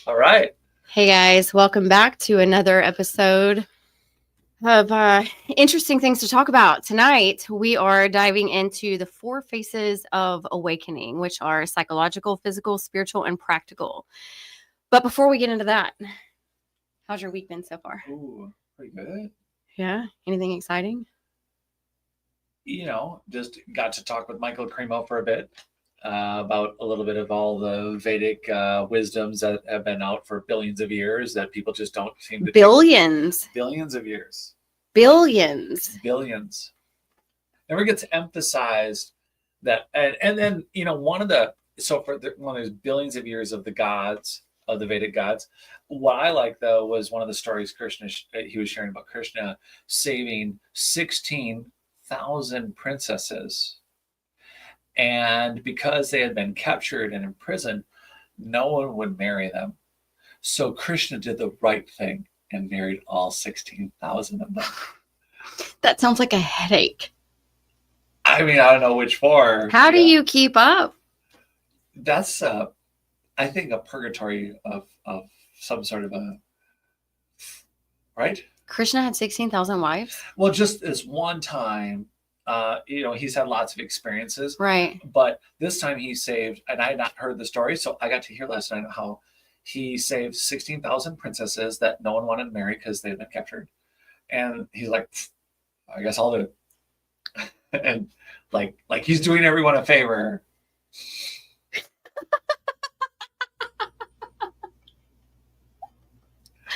All right. Hey guys, welcome back to another episode of interesting things to talk about. Tonight, we are diving into the four phases of awakening, which are psychological, physical, spiritual, and practical. But before we get into that, how's your week been so far? Ooh, pretty good. Yeah? Anything exciting? Just got to talk with Michael Cremo for a bit about a little bit of all the Vedic wisdoms that have been out for billions of years that people just don't seem to Billions. Billions of years. Billions. Billions. Never gets emphasized that. And then, one of the, so for one of those billions of years of the gods, of the Vedic gods, what I like though was one of the stories he was sharing about Krishna saving 16,000 princesses. And because they had been captured and imprisoned, no one would marry them. So Krishna did the right thing and married all 16,000 of them. That sounds like a headache. I mean, I don't know which for. How do you keep up? That's, I think, a purgatory of some sort of a, right? Krishna had 16,000 wives? Well, just this one time, he's had lots of experiences. Right. But this time he saved, and I had not heard the story, so I got to hear last night how he saved 16,000 princesses that no one wanted to marry because they'd been captured. And he's like, I guess I'll do it. And like he's doing everyone a favor.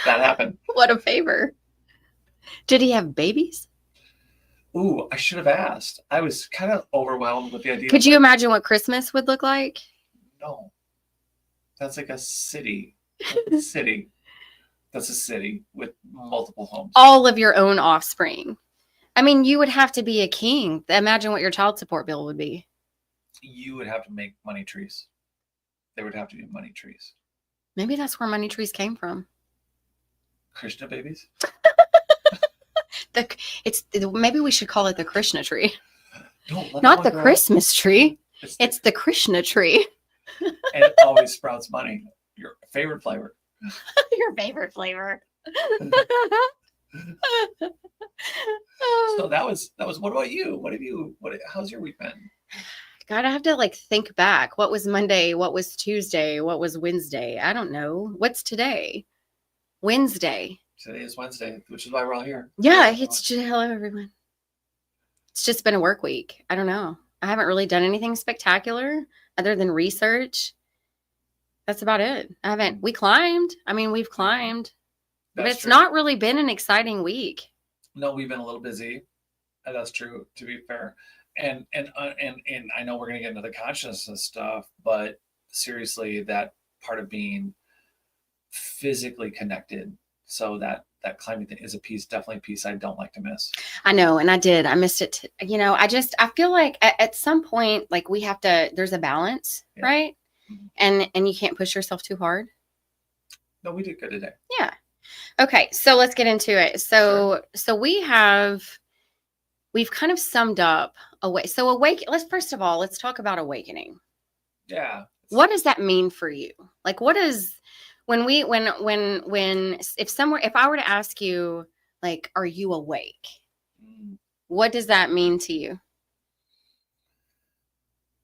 That happened. What a favor. Did he have babies? Ooh, I should have asked. I was kind of overwhelmed with the idea. Could you imagine what Christmas would look like? No. That's like a city. City. That's a city with multiple homes. All of your own offspring. I mean, you would have to be a king. Imagine what your child support bill would be. You would have to make money trees. There would have to be money trees. Maybe that's where money trees came from. Krishna babies? Maybe we should call it the Krishna tree. Not the Christmas tree. It's the Krishna tree. And it always sprouts money. Your favorite flavor. Your favorite flavor. So that was what about you? How's your week been? God, I have to think back. What was Monday? What was Tuesday? What was Wednesday? I don't know. What's today? Wednesday. Today is Wednesday, which is why we're all here. Yeah, hello everyone. It's just been a work week. I don't know. I haven't really done anything spectacular other than research. That's about it. We climbed. I mean, we've climbed. But it's not really been an exciting week. No, we've been a little busy. That's true, to be fair. And I know we're going to get into the consciousness stuff, but seriously, that part of being physically connected, so that climbing thing is definitely a piece I don't like to miss. I know, and I missed it. I feel like at some point, we have to. There's a balance, yeah. Right? Mm-hmm. And you can't push yourself too hard. No, we did good today. Yeah. Okay, so let's get into it. So we've kind of summed up let's talk about awakening. Yeah. What does that mean for you? What is if I were to ask you, are you awake? What does that mean to you?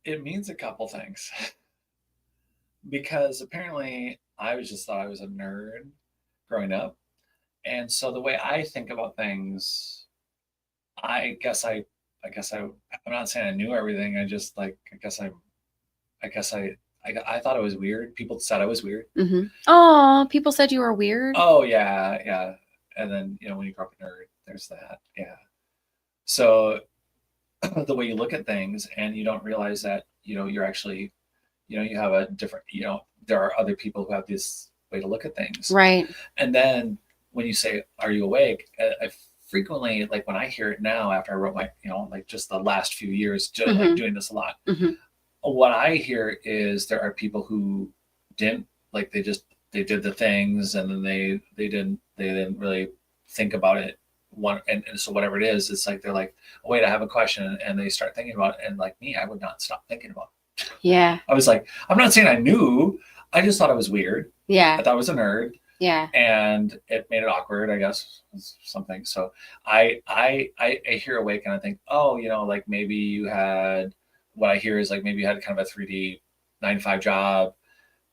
It means a couple things. Because apparently I thought I was a nerd growing up. And so the way I think about things, I'm not saying I knew everything. I just I thought I was weird. People said I was weird. Mm-hmm. Oh, people said you were weird. Oh yeah. Yeah. And then, when you grow up a nerd, there's that. Yeah. So the way you look at things and you don't realize that, you're actually, you have a different, there are other people who have this way to look at things. Right. And then when you say, are you awake? I frequently, when I hear it now after I wrote my, just the last few years, just mm-hmm. Doing this a lot, mm-hmm. What I hear is there are people who didn't, they did the things and then they didn't really think about it. And so whatever it is, it's they're oh, wait, I have a question. And they start thinking about it. And me, I would not stop thinking about it. Yeah. I was I'm not saying I knew. I just thought it was weird. I Yeah. thought I was a nerd, Yeah. and it made it awkward, I guess, something. So I hear awake and I think, oh, like maybe you had, what I hear is like maybe you had kind of a 3D 9 to 5 job.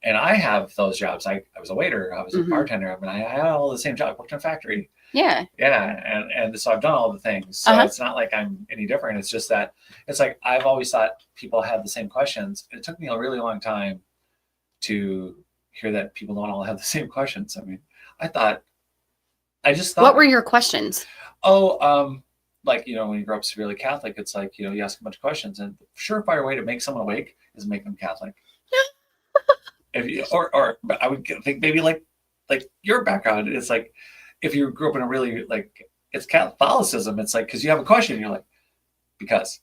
And I have those jobs. I was a waiter, I was a Mhm. bartender. I mean, I had all the same job. I worked in a factory. Yeah. Yeah, and so I've done all the things. So it's not like I'm any different. It's just that it's like I've always thought people had the same questions. It took me a really long time to hear that people don't all have the same questions. I mean, I just thought, What were your questions? like, when you grow up severely Catholic, it's like, you ask a bunch of questions, and the surefire way to make someone awake is make them Catholic. If you, or but I would think maybe like your background, it's like if you grew up in a really like it's Catholicism, it's like because you have a question, you're like because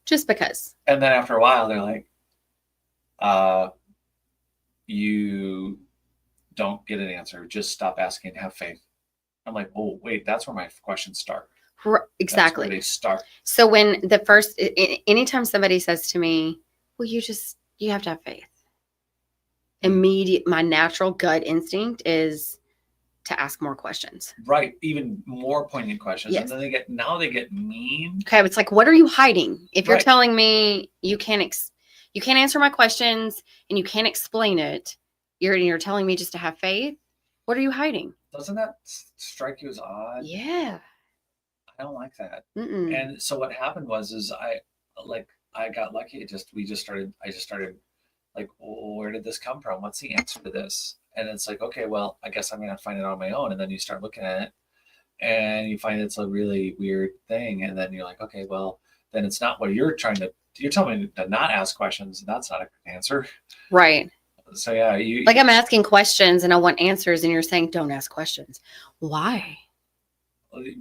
Just because. and then after a while they're like you don't get an answer, just stop asking, have faith. I'm like, oh wait, that's where my questions start. That's where Exactly. they start. So when the first, anytime somebody says to me, well, you have to have faith. My natural gut instinct is to ask more questions. Right, even more poignant questions. Yes. And then they get mean. Okay, it's like, what are you hiding? If you're Right. telling me you can't answer my questions and you can't explain it, you're telling me just to have faith. What are you hiding? Doesn't that strike you as odd? Yeah. I don't like that. Mm-mm. And so what happened is I got lucky. I just started like, well, where did this come from? What's the answer to this? And it's like, okay, well, I guess I'm gonna find it on my own. And then you start looking at it and you find it's a really weird thing. And then you're like, okay, well, then it's not what you're telling me to not ask questions, and that's not a good answer. Right. So yeah, like I'm asking questions and I want answers, and you're saying don't ask questions. Why?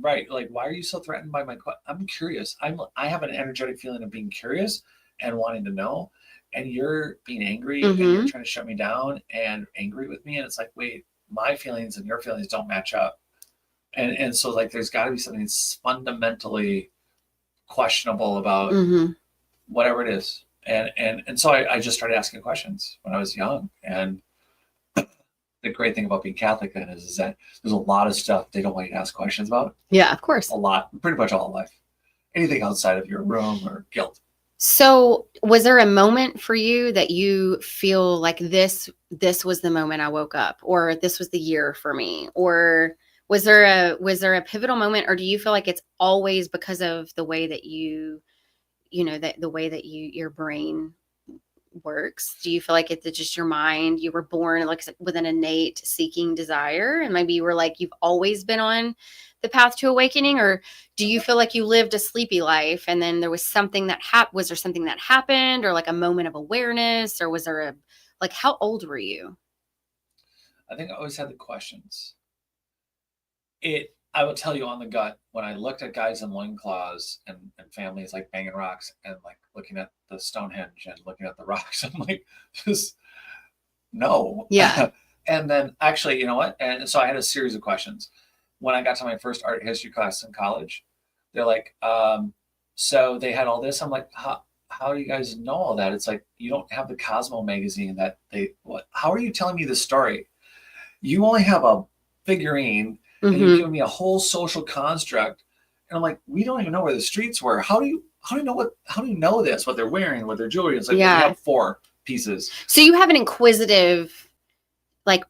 Right, like why are you so threatened by my I'm curious. I have an energetic feeling of being curious and wanting to know, and you're being angry and you're trying to shut me down and angry with me, and it's like, wait, my feelings and your feelings don't match up. And so like there's got to be something fundamentally questionable about whatever it is. And so I just started asking questions when I was young. And the great thing about being Catholic then is that there's a lot of stuff they don't want you to ask questions about. Yeah, of course. A lot, pretty much all of life. Anything outside of your room or guilt. So was there a moment for you that you feel like this was the moment I woke up, or this was the year for me? Or was there a pivotal moment, or do you feel like it's always because of the way that the way that your brain works? Do you feel like it's just your mind? You were born like with an innate seeking desire, and maybe you were like, you've always been on the path to awakening? Or do you feel like you lived a sleepy life and then there was something that was there something that happened, or like a moment of awareness, or was there how old were you? I think I always had the questions. I will tell you on the gut, when I looked at guys in loincloths and families like banging rocks and like looking at the Stonehenge and looking at the rocks, I'm like, just no. Yeah. And then actually, you know what? And so I had a series of questions. When I got to my first art history class in college, they're like, so they had all this. I'm like, how do you guys know all that? It's like, you don't have the Cosmo magazine how are you telling me this story? You only have a figurine and you're giving me a whole social construct. And I'm like, we don't even know where the streets were. How do you know this, what they're wearing, what their jewelry is? Like, yeah. We have 4 pieces. So you have an inquisitive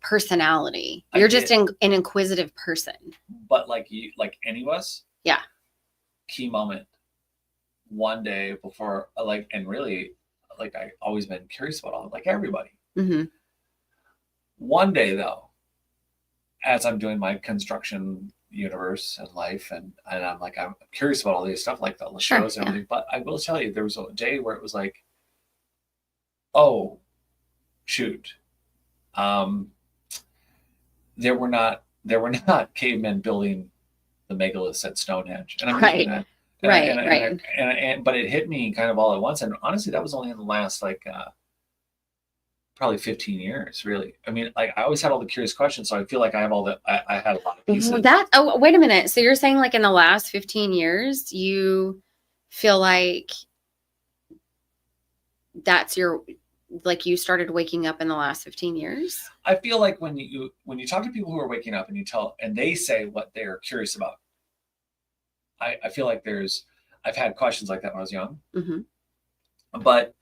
personality. You're just an inquisitive person. But like any of us. Yeah. Key moment. One day before, and really, I always been curious about all, like everybody. One day though, as I'm doing my construction universe and life, and I'm like, I'm curious about all these stuff, like the shows and everything. But I will tell you, there was a day where it was like, oh, shoot, there were not cavemen building the megaliths at Stonehenge, and I'm right, that. Right. But it hit me kind of all at once, and honestly, that was only in the last probably 15 years, really. I mean, I always had all the curious questions, so I feel like I have I had a lot of pieces. Wait a minute. So you're saying in the last 15 years, you feel like that's your like you started waking up in the last 15 years? I feel like when you talk to people who are waking up and they say what they're curious about, I feel like I've had questions like that when I was young, Mm-hmm. but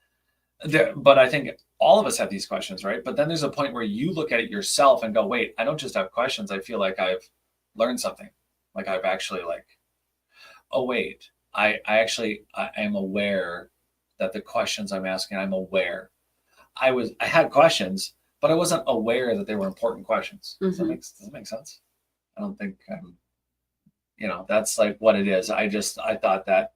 but I think all of us have these questions, right? But then there's a point where you look at it yourself and go, wait, I don't just have questions. I feel like I've learned something. Like I've actually like, oh wait, I am aware that the questions I'm asking, I'm aware. I had questions, but I wasn't aware that they were important questions. Mm-hmm. Does that make sense? I don't think that's like what it is. I thought that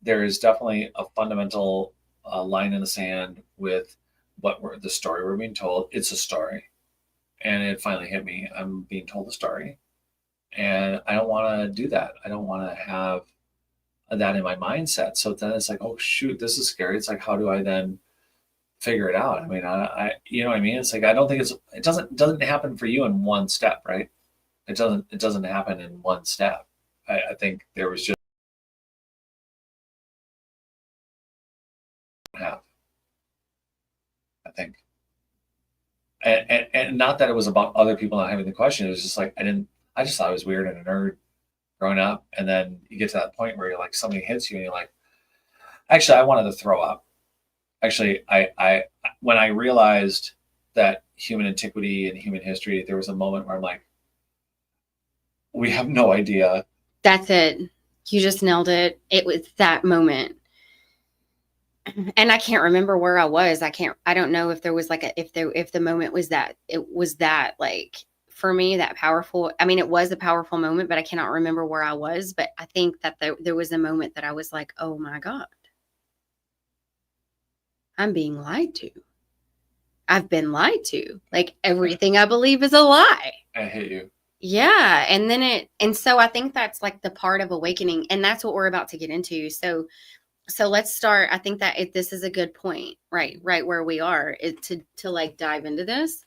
there is definitely a fundamental line in the sand with the story we're being told. It's a story, and it finally hit me. I'm being told a story, and I don't want to do that. I don't want to have that in my mindset. So then it's like, oh shoot, this is scary. It's like, how do I then figure it out? I mean, you know what I mean? It's like I don't think it doesn't happen for you in one step, right? It doesn't happen in one step. I think there was just half. I think, and not that it was about other people not having the question. It was just like I just thought I was weird and a nerd growing up, and then you get to that point where you're like something hits you, and you're like, actually, I wanted to throw up. Actually, I when I realized that human antiquity and human history, there was a moment where I'm like, we have no idea. That's it. You just nailed it. It was that moment. And I can't remember where I was. I don't know if there was like if the moment was that like for me that powerful. I mean, it was a powerful moment, but I cannot remember where I was. But I think that there was a moment that I was like, oh my God, I'm being lied to. I've been lied to. Like everything I believe is a lie. I hate you. Yeah. And so I think that's like the part of awakening. And that's what we're about to get into. So let's start. I think that this is a good point, right where we are, is to like dive into this.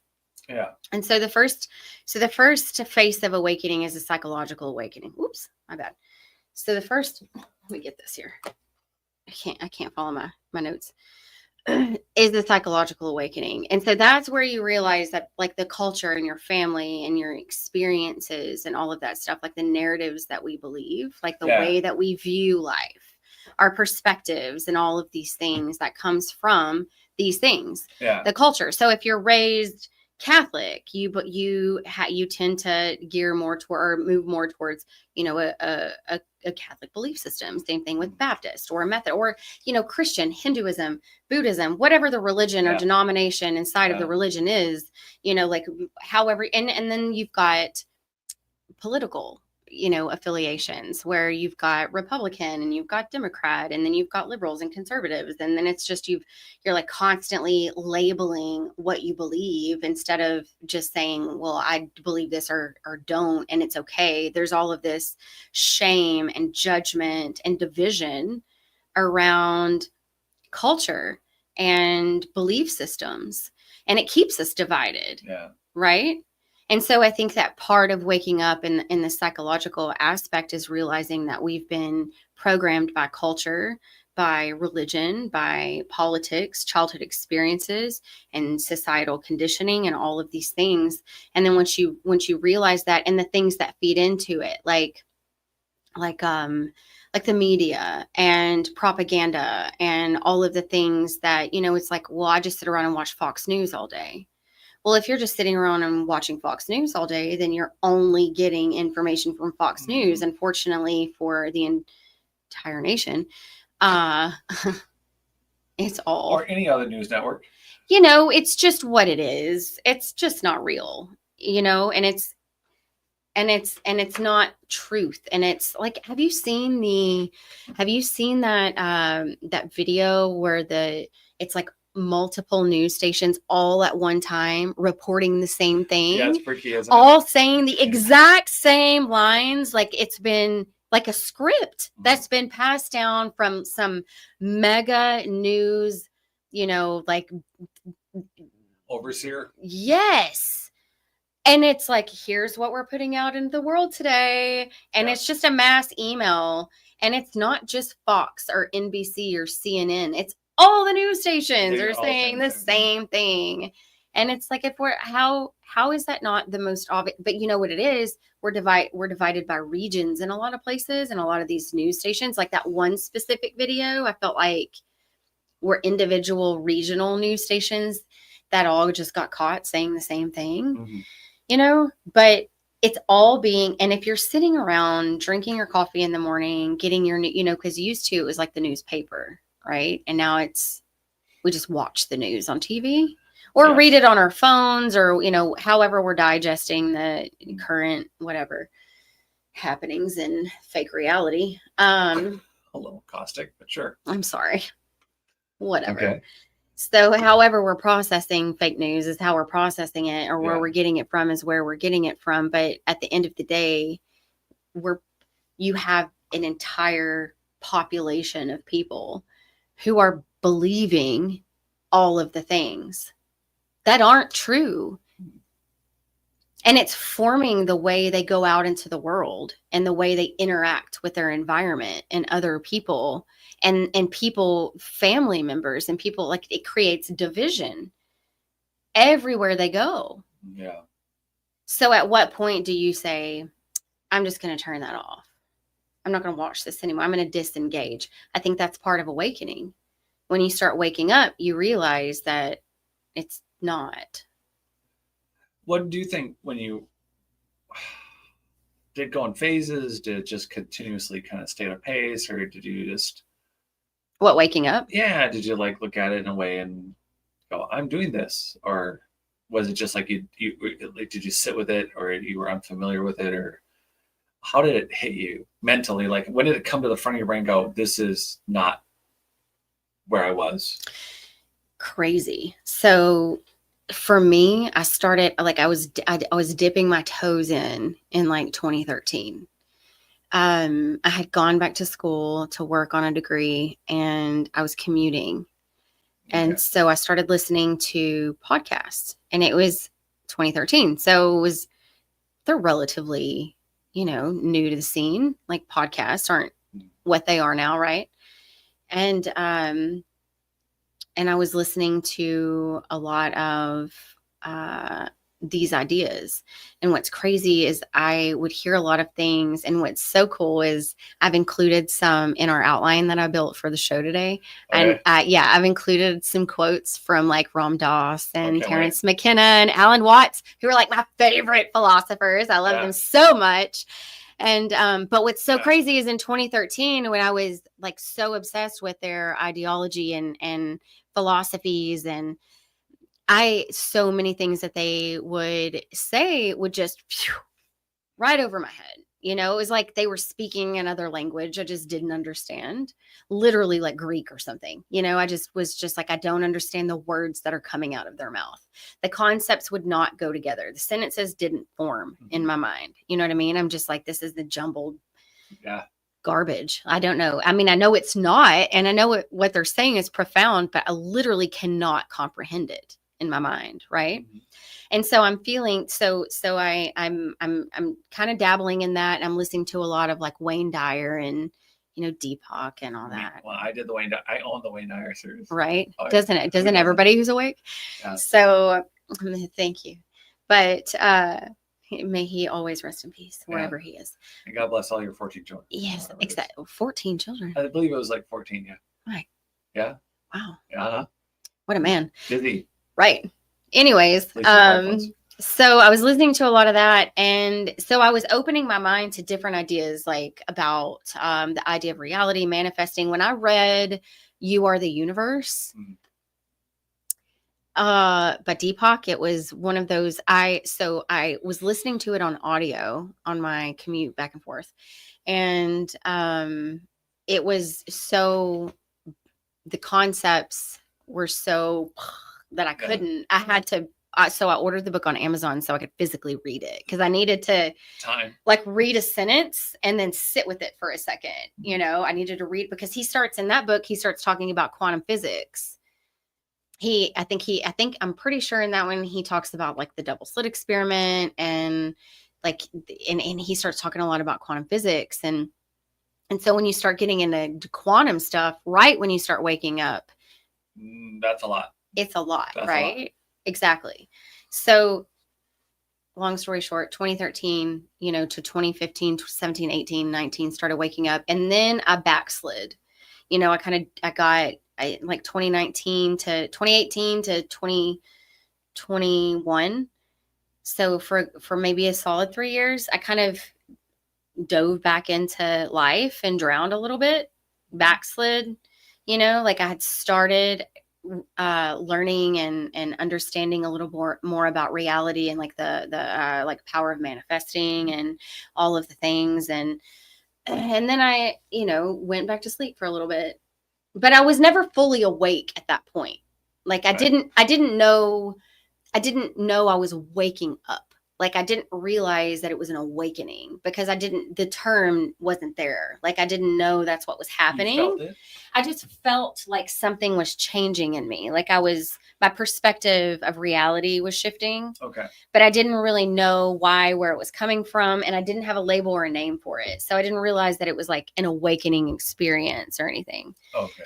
Yeah. And so the first phase of awakening is a psychological awakening. Oops, my bad. So the first, let me get this here. I can't follow my notes. Is the psychological awakening. And so that's where you realize that like the culture and your family and your experiences and all of that stuff, like the narratives that we believe, like the way that we view life, our perspectives and all of these things that comes from these things, the culture. So if you're raised Catholic, you tend to gear more toward or move more towards, a Catholic belief system. Same thing with Baptist or a Method or, Christian, Hinduism, Buddhism, whatever the religion or denomination inside of the religion is, like however, and then you've got political, affiliations where you've got Republican and you've got Democrat and then you've got liberals and conservatives. And then it's just, you're like constantly labeling what you believe instead of just saying, well, I believe this or don't, and it's okay. There's all of this shame and judgment and division around culture and belief systems. And it keeps us divided. Yeah. Right. And so I think that part of waking up in the psychological aspect is realizing that we've been programmed by culture, by religion, by politics, childhood experiences, and societal conditioning, and all of these things. And then once you realize that, and the things that feed into it, like the media and propaganda and all of the things that, it's like, well, I just sit around and watch Fox News all day. Well, if you're just sitting around and watching Fox News all day, then you're only getting information from Fox News. Unfortunately for the entire nation, it's all, or any other news network. It's just what it is. It's just not real, and it's not truth. And it's like, have you seen that video where it's like multiple news stations all at one time reporting the same thing? Yeah, it's freaky, isn't it? All saying the exact same lines, like it's been like a script that's been passed down from some mega news, like overseer. Yes. And it's like, here's what we're putting out into the world today. And it's just a mass email. And it's not just Fox or NBC or CNN. It's all the news stations They're are all saying the same thing. And it's like, if we're, how is that not the most obvious? But you know what it is? We're divided by regions in a lot of places, and a lot of these news stations, like that one specific video, I felt like were individual regional news stations that all just got caught saying the same thing, but it's all being, and if you're sitting around drinking your coffee in the morning, getting your, because used to, it was like the newspaper, right? And now we just watch the news on TV or read it on our phones, or, however we're digesting the current, whatever happenings in fake reality. A little caustic, but sure. I'm sorry. Whatever. Okay. So however we're processing fake news is how we're processing it, or where we're getting it from is where we're getting it from. But at the end of the day, you have an entire population of people who are believing all of the things that aren't true. And it's forming the way they go out into the world and the way they interact with their environment and other people and people, family members and people. Like, it creates division everywhere they go. Yeah. So at what point do you say, I'm just going to turn that off? I'm not going to watch this anymore. I'm going to disengage. I think that's part of awakening. When you start waking up, you realize that it's not. What do you think when you did go in phases? Did it just continuously kind of stay at a pace, or did you just... What, waking up? Yeah. Did you like look at it in a way and go, I'm doing this? Or was it just like you like, did you sit with it, or you were unfamiliar with it, or how did it hit you mentally? Like, when did it come to the front of your brain and go, this is not where I was? Crazy. So for me, I started, like, I was dipping my toes in like 2013. I had gone back to school to work on a degree, and I was commuting. And so I started listening to podcasts, and it was 2013. So they're relatively, new to the scene. Like, podcasts aren't what they are now. Right. And I was listening to a lot of these ideas. And what's crazy is I would hear a lot of things. And what's so cool is I've included some in our outline that I built for the show today. Okay. And I've included some quotes from like Ram Dass and Terrence McKenna and Alan Watts, who are like my favorite philosophers. I love them so much. And but what's so crazy is in 2013, when I was like so obsessed with their ideology and philosophies, and so many things that they would say would just right over my head. It was like they were speaking another language I just didn't understand, literally like Greek or something. I just was just like, I don't understand the words that are coming out of their mouth. The concepts would not go together. The sentences didn't form in my mind. You know what I mean? I'm just like, this is the jumbled garbage. I don't know. I mean, I know it's not, and I know what they're saying is profound, but I literally cannot comprehend it in my mind. Right. Mm-hmm. And so I'm feeling, I'm kind of dabbling in that. And I'm listening to a lot of like Wayne Dyer and, Deepak and all that. Well, I own the Wayne Dyer series. Right. Oh, doesn't everybody who's awake? Yeah. So thank you. But, may he always rest in peace wherever he is. And God bless all your 14 children. Yes, exactly. 14 children. I believe it was like 14. Yeah. Right. Yeah. Wow. Yeah. What a man. Busy. Right. Anyways, so I was listening to a lot of that. And so I was opening my mind to different ideas, like about the idea of reality, manifesting. When I read You Are the Universe, by Deepak, it was one of those. I was listening to it on audio on my commute back and forth. And it was the concepts were so that I couldn't, I had to, so I ordered the book on Amazon so I could physically read it, because I needed to like read a sentence and then sit with it for a second. I needed to read, because in that book, he starts talking about quantum physics. I'm pretty sure in that one, he talks about like the double slit experiment and like, and he starts talking a lot about quantum physics. And so when you start getting into quantum stuff, right when you start waking up, That's a lot. It's a lot, That's right? a lot. Exactly. So long story short, 2013, to 2015, 17, 18, 19, started waking up. And then I backslid. Like 2019 to 2018 to 2021. So for maybe a solid 3 years, I kind of dove back into life and drowned a little bit, backslid, like I had started learning and understanding a little more about reality and like the like power of manifesting and all of the things. And then I, went back to sleep for a little bit, but I was never fully awake at that point. Like I didn't know I was waking up. Like I didn't realize that it was an awakening because the term wasn't there. Like I didn't know that's what was happening. You felt it? I just felt like something was changing in me. Like my perspective of reality was shifting. Okay. But I didn't really know where it was coming from. And I didn't have a label or a name for it. So I didn't realize that it was like an awakening experience or anything. Okay.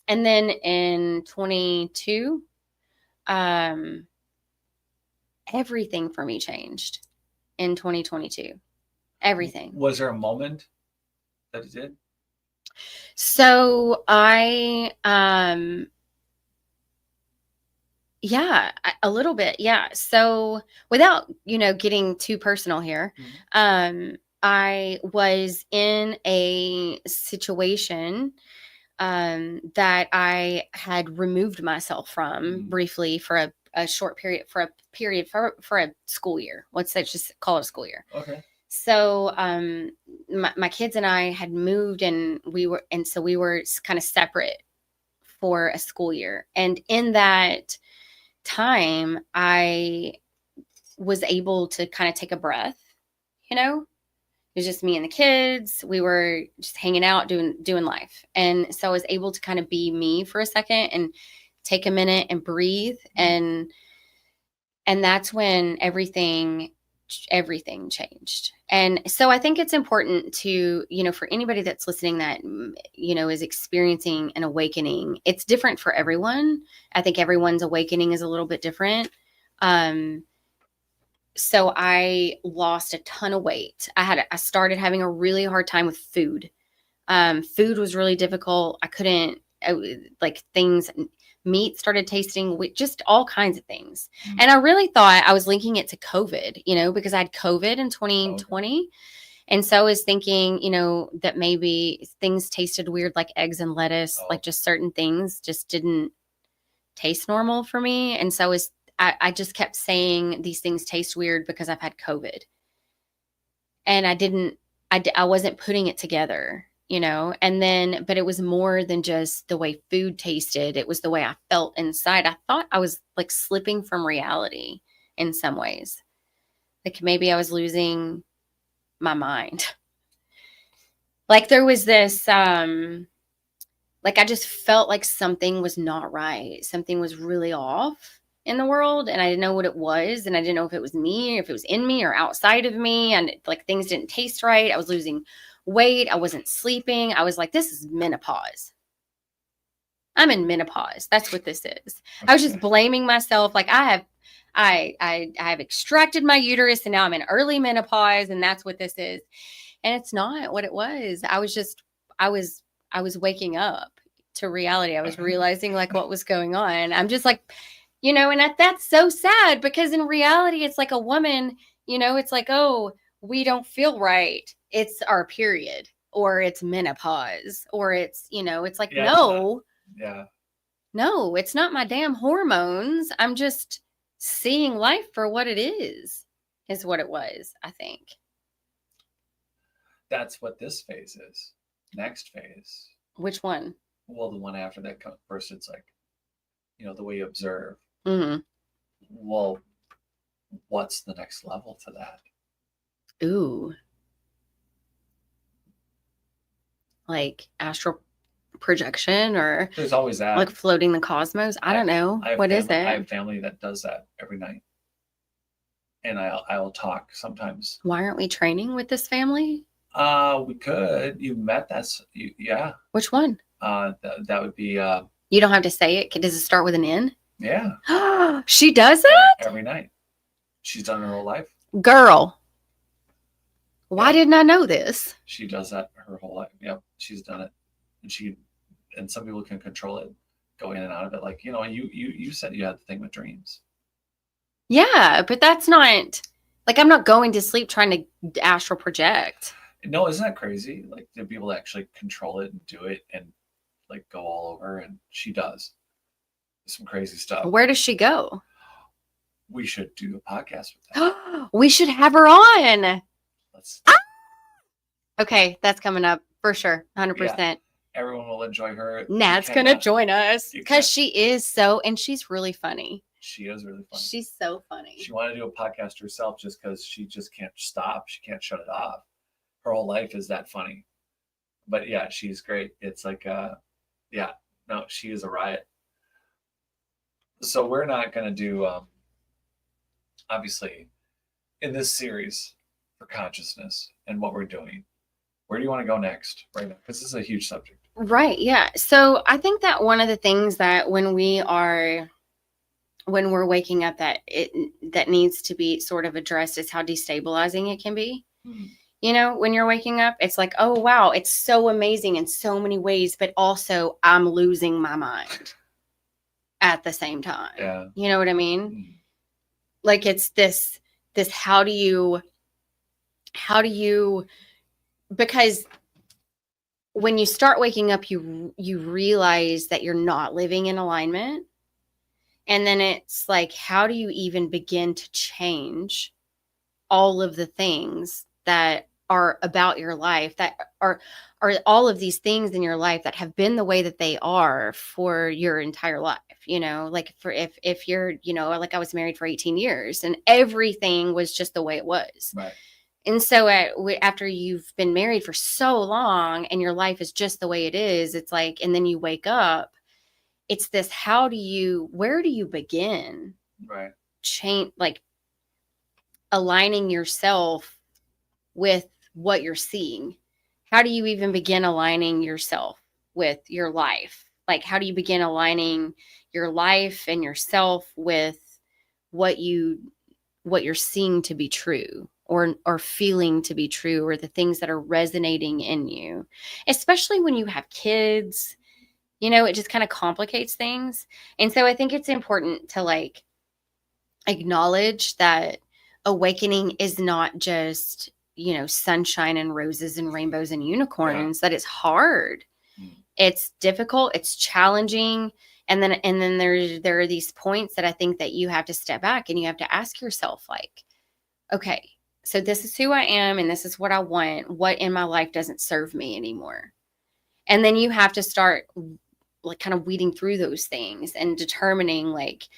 And then in 22, everything for me changed in 2022. Everything. Was there a moment that it did? So a little bit. Yeah. So without, getting too personal here, I was in a situation that I had removed myself from briefly for a short period, for a school year. Let's say just call it a school year. Okay. So my kids and I had moved and so we were kind of separate for a school year. And in that time, I was able to kind of take a breath, it was just me and the kids. We were just hanging out, doing life. And so I was able to kind of be me for a second and take a minute and breathe. And that's when everything changed. And so I think it's important to, for anybody that's listening that, is experiencing an awakening, it's different for everyone. I think everyone's awakening is a little bit different. So I lost a ton of weight. I started having a really hard time with food. Food was really difficult. I couldn't, meat started tasting with just all kinds of things. And I really thought I was linking it to COVID, because I had COVID in 2020. Okay. And so I was thinking, that maybe things tasted weird, like eggs and lettuce, like just certain things just didn't taste normal for me. And so I just kept saying these things taste weird because I've had COVID. And I wasn't putting it together. And then, but it was more than just the way food tasted. It was the way I felt inside. I thought I was like slipping from reality in some ways. Like maybe I was losing my mind. Like there was this, like I just felt like something was not right. Something was really off in the world. And I didn't know what it was. And I didn't know if it was me, if it was in me or outside of me. And like things didn't taste right. I was losing weight. I wasn't sleeping. I was like, this is menopause. I'm in menopause. That's what this is. Okay. I was just blaming myself. Like I have extracted my uterus and now I'm in early menopause and that's what this is. And it's not what it was. I was waking up to reality. I was realizing like what was going on. I'm just like, and that's so sad because in reality, it's like a woman, it's like, oh, we don't feel right. It's our period or it's menopause or it's, it's like, no, no, it's not my damn hormones. I'm just seeing life for what it is what it was, I think. That's what this phase is. Next phase. Which one? Well, the one after that first, it's like, the way you observe. Mm-hmm. Well, what's the next level to that? Ooh. Like astral projection or there's always that. Like floating the cosmos. I don't know. What is it? I have family that does that every night. And I'll talk sometimes. Why aren't we training with this family? We could. You met yeah. Which one? That would be You don't have to say it. Does it start with an N? Yeah. She does that? Every night. She's done it her whole life. Girl. Why Yeah. didn't I know this? She does that her whole life. Yep. She's done it. And some people can control it, go in and out of it. Like, you said you had the thing with dreams. Yeah, but that's not, like, I'm not going to sleep trying to astral project. No, isn't that crazy? Like, the people that actually control it and do it and like go all over, and she does some crazy stuff. Where does she go? We should do a podcast with that. We should have her on. Let's. Okay, that's coming up for sure. 100%. Yeah, everyone will enjoy her. Nat's going to join us because she is and she's really funny. She is really funny. She's so funny. She wanted to do a podcast herself just because she just can't stop. She can't shut it off. Her whole life is that funny. But yeah, she's great. It's like, yeah, no, she is a riot. So we're not going to do, obviously, in this series for consciousness and what we're doing. Where do you want to go next right now? Because this is a huge subject. Right. Yeah. So I think that one of the things that when we're waking up that needs to be sort of addressed is how destabilizing it can be. Mm-hmm. When you're waking up, it's like, oh, wow, it's so amazing in so many ways, but also I'm losing my mind at the same time. Yeah. You know what I mean? Mm-hmm. Like it's this, how do you, because when you start waking up, you realize that you're not living in alignment. And then it's like, how do you even begin to change all of the things that are about your life, that are all of these things in your life that have been the way that they are for your entire life? Like if you're, like I was married for 18 years and everything was just the way it was. Right. And so after you've been married for so long and your life is just the way it is, it's like, and then you wake up, it's this, where do you begin? Right. Like aligning yourself with what you're seeing. How do you even begin aligning yourself with your life? Like, how do you begin aligning your life and yourself with what you're seeing to be true or feeling to be true, or the things that are resonating in you, especially when you have kids? It just kind of complicates things. And so I think it's important to like acknowledge that awakening is not just, sunshine and roses and rainbows and unicorns, that it's hard. It's difficult, it's challenging. And then there are these points that I think that you have to step back and you have to ask yourself, like, okay, so this is who I am and this is what I want. What in my life doesn't serve me anymore? And then you have to start like kind of weeding through those things and determining like,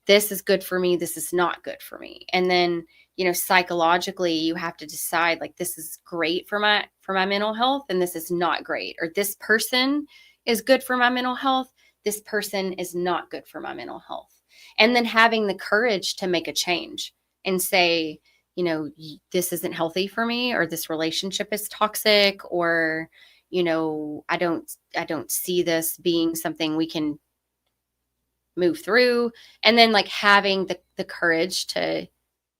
this is good for me, this is not good for me. And then, psychologically you have to decide like, this is great for my mental health and this is not great, or this person is good for my mental health, this person is not good for my mental health. And then having the courage to make a change and say, this isn't healthy for me, or this relationship is toxic, or I don't see this being something we can move through. And then like having the courage to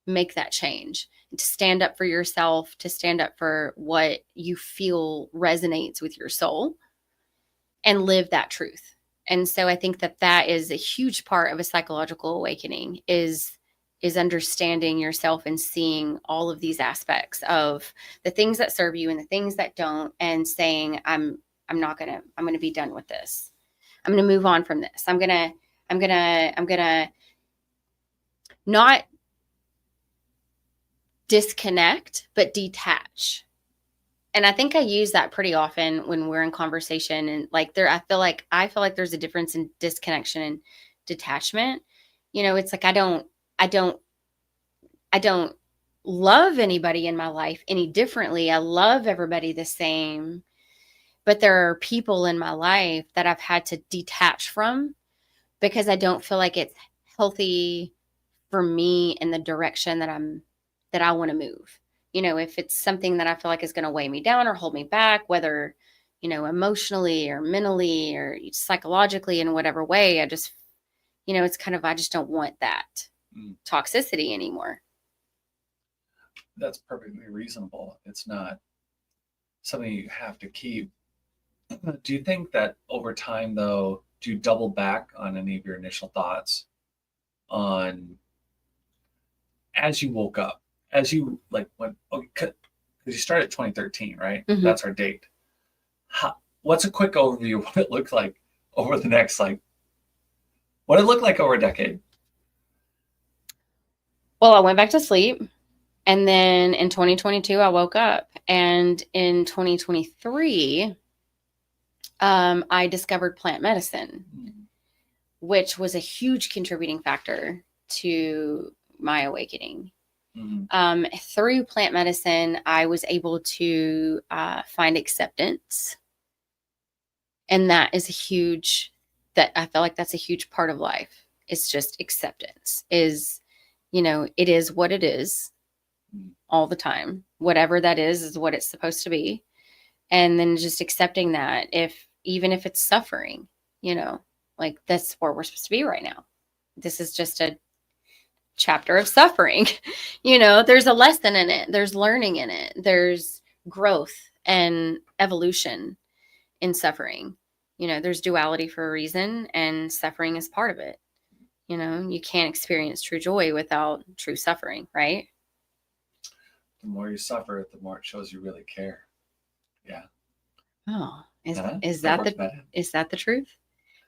make that change, to stand up for yourself, to stand up for what you feel resonates with your soul and live that truth. And so I think that is a huge part of a psychological awakening is understanding yourself and seeing all of these aspects of the things that serve you and the things that don't, and saying, I'm going to be done with this. I'm going to move on from this. I'm going to not disconnect, but detach. And I think I use that pretty often when we're in conversation, and like I feel like there's a difference in disconnection and detachment. It's like, I don't love anybody in my life any differently. I love everybody the same, but there are people in my life that I've had to detach from because I don't feel like it's healthy for me in the direction that I want to move. If it's something that I feel like is going to weigh me down or hold me back, whether, emotionally or mentally or psychologically in whatever way. I just, it's kind of, I just don't want that toxicity anymore. That's perfectly reasonable. It's not something you have to keep. Do you think that over time, though, do you double back on any of your initial thoughts on as you woke up, as you like went, because you started 2013, right? Mhm. That's our date. What's a quick overview of what it looked like over the next, what it looked like over a decade? Well, I went back to sleep. And then in 2022, I woke up. And in 2023, I discovered plant medicine, which was a huge contributing factor to my awakening. Through plant medicine, I was able to find acceptance. And that is I feel like that's a huge part of life. It's just acceptance is, it is what it is all the time. Whatever that is what it's supposed to be. And then just accepting that even if it's suffering, like that's where we're supposed to be right now. This is just a chapter of suffering. There's a lesson in it. There's learning in it. There's growth and evolution in suffering. There's duality for a reason, and suffering is part of it. You can't experience true joy without true suffering, right? The more you suffer, the more it shows you really care. Yeah. Oh, is that the truth?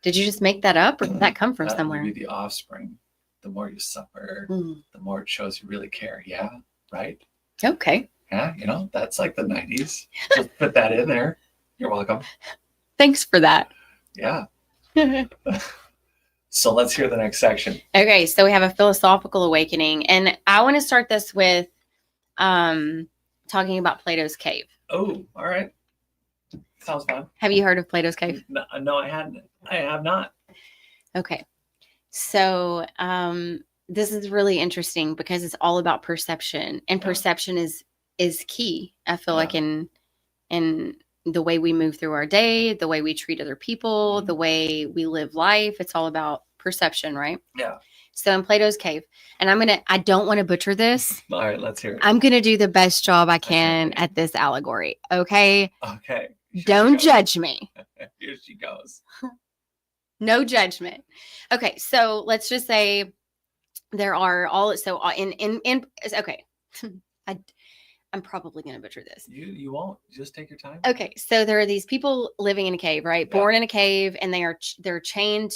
Did you just make that up, or did that come from somewhere? Maybe the offspring. The more you suffer, the more it shows you really care. Yeah, right? Okay. Yeah, that's like the 90s. Just put that in there. You're welcome. Thanks for that. Yeah. So let's hear the next section. Okay, so we have a philosophical awakening, and I want to start this with talking about Plato's cave. Oh, all right. Sounds fun. Have you heard of Plato's cave? No, I hadn't. I have not. Okay. So this is really interesting because it's all about perception, and perception is key. I feel like in the way we move through our day, the way we treat other people, the way we live life, it's all about perception, right? Yeah. So in Plato's cave, and I don't want to butcher this. All right, let's hear it. I'm going to do the best job I can at this allegory. Okay. Okay. Don't judge me. Here she goes. No judgment. Okay. So let's just say there are okay. I'm probably going to butcher this. You won't. Just take your time. Okay. So there are these people living in a cave, right? Yeah. Born in a cave, and they're chained.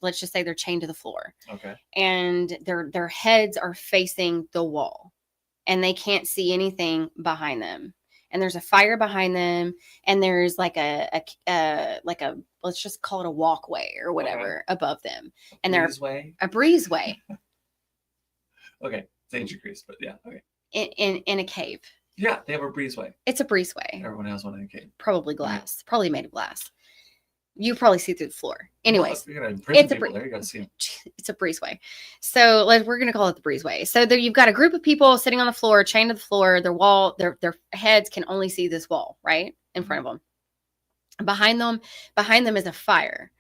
Let's just say they're chained to the floor. Okay. And their heads are facing the wall, and they can't see anything behind them. And there's a fire behind them, and there's like a let's just call it a walkway or whatever above them. And they're a breezeway. Okay. It's ancient Greece, but yeah. Okay. In a cave. Yeah, they have a breezeway. It's a breezeway. Everyone has one in a cave. Probably glass. Yeah. Probably made of glass. You probably see through the floor. Anyways, you're gonna imprison people there. You gotta see them. It's a breezeway. So we're gonna call it the breezeway. So there you've got a group of people sitting on the floor, chained to the floor. Their heads can only see this wall right in front of them. Behind them is a fire.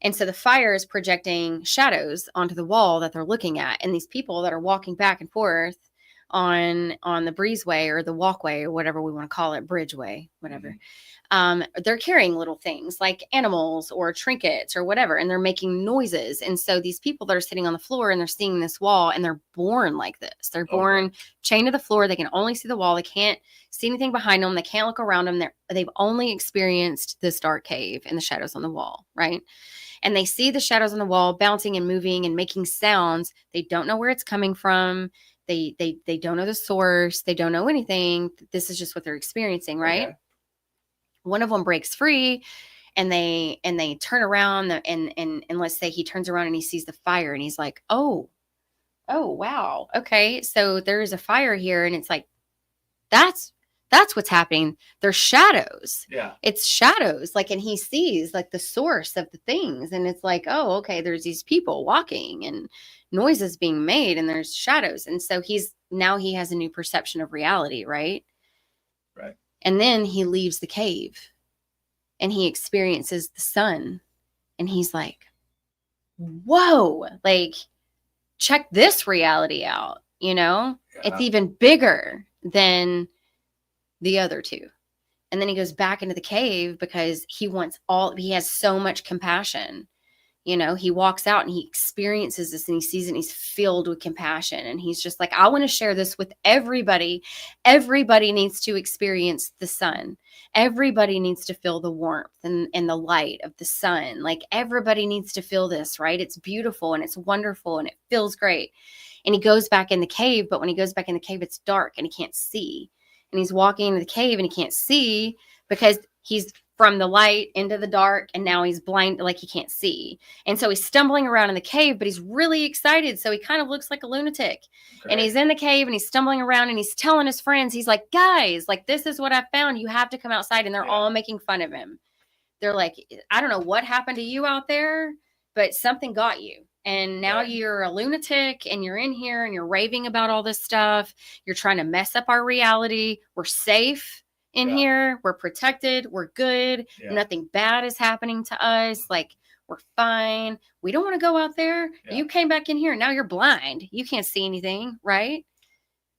And so the fire is projecting shadows onto the wall that they're looking at. And these people that are walking back and forth on the breezeway or the walkway or whatever we want to call it, bridgeway, whatever. They're carrying little things like animals or trinkets or whatever, and they're making noises. And so these people that are sitting on the floor and they're seeing this wall, and they're born like this. They're born chained to the floor. They can only see the wall. They can't see anything behind them. They can't look around them. They've only experienced this dark cave and the shadows on the wall, right? And they see the shadows on the wall bouncing and moving and making sounds. They don't know where it's coming from. They don't know the source. They don't know anything. This is just what they're experiencing, right? Okay. One of them breaks free, and they turn around, and let's say he turns around and he sees the fire, and he's like, oh wow, okay, so there's a fire here, and it's like that's what's happening. There's shadows. Yeah, it's shadows. Like, and he sees like the source of the things, and it's like, oh, okay, there's these people walking and noises being made, and there's shadows, and so he has a new perception of reality, right? Right. And then he leaves the cave, and he experiences the sun, and he's like, whoa, like, check this reality out, it's even bigger than the other two. And then he goes back into the cave because he has so much compassion. He walks out and he experiences this and he sees it and he's filled with compassion. And he's just like, I want to share this with everybody. Everybody needs to experience the sun. Everybody needs to feel the warmth and the light of the sun. Like, everybody needs to feel this, right? It's beautiful and it's wonderful and it feels great. And he goes back in the cave, but when he goes back in the cave, it's dark and he can't see. And he's walking into the cave and he can't see because he's from the light into the dark, and now he's blind, like he can't see. And so he's stumbling around in the cave, but he's really excited. So he kind of looks like a lunatic. Great. And he's in the cave and he's stumbling around and he's telling his friends, he's like, guys, like, this is what I found. You have to come outside. And they're all making fun of him. They're like, I don't know what happened to you out there, but something got you. And now you're a lunatic and you're in here and you're raving about all this stuff. You're trying to mess up our reality. We're safe in here. We're protected. We're good. Nothing bad is happening to us. Like, we're fine. We don't want to go out there. You came back in here. Now you're blind. You can't see anything, right?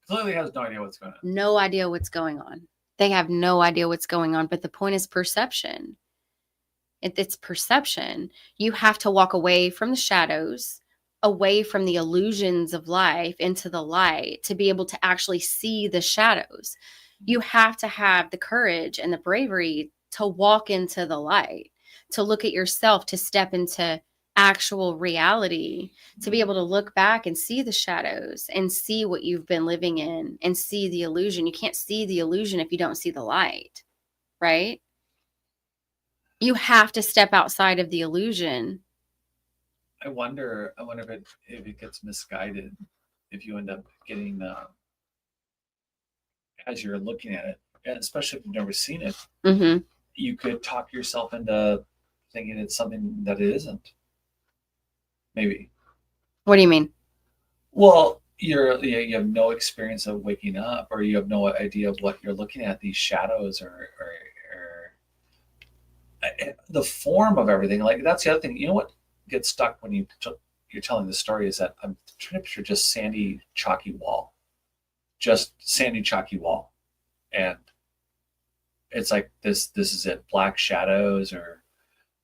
Clearly has no idea what's going on. No idea what's going on. They have no idea what's going on. But the point is perception. It's perception. You have to walk away from the shadows, away from the illusions of life, into the light to be able to actually see the shadows. You have to have the courage and the bravery to walk into the light, to look at yourself, to step into actual reality, to be able to look back and see the shadows and see what you've been living in and see the illusion. You can't see the illusion if you don't see the light, right? You have to step outside of the illusion. I wonder if it gets misguided, if you end up getting as you're looking at it, and especially if you've never seen it, you could talk yourself into thinking it's something that it isn't. Maybe. What do you mean? Well, you have no experience of waking up, or you have no idea of what you're looking at. These shadows or the form of everything. Like, that's the other thing. You know what gets stuck when you're telling the story is that I'm trying to picture just sandy, chalky wall. And it's like this is it, black shadows or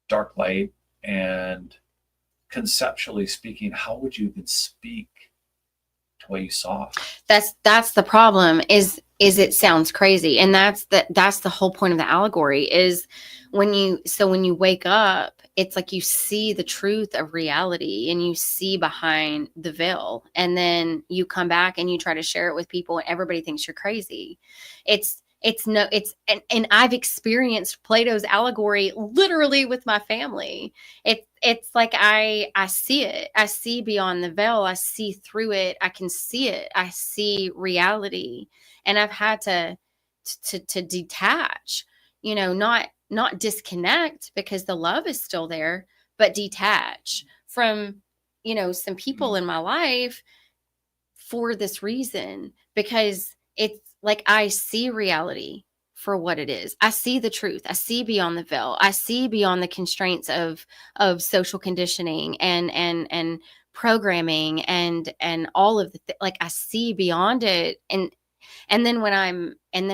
dark light. And conceptually speaking, how would you even speak to what you saw? That's the problem, is it sounds crazy. And that's the whole point of the allegory, is when you wake up, it's like you see the truth of reality and you see behind the veil, and then you come back and you try to share it with people and everybody thinks you're crazy. And I've experienced Plato's allegory literally with my family. It's like I see it. I see beyond the veil. I see through it. I can see it. I see reality. And I've had to detach, not disconnect, because the love is still there, but detach from, some people in my life for this reason, because it's like, I see reality for what it is. I see the truth. I see beyond the veil. I see beyond the constraints of social conditioning and programming and all of like, I see beyond it. And then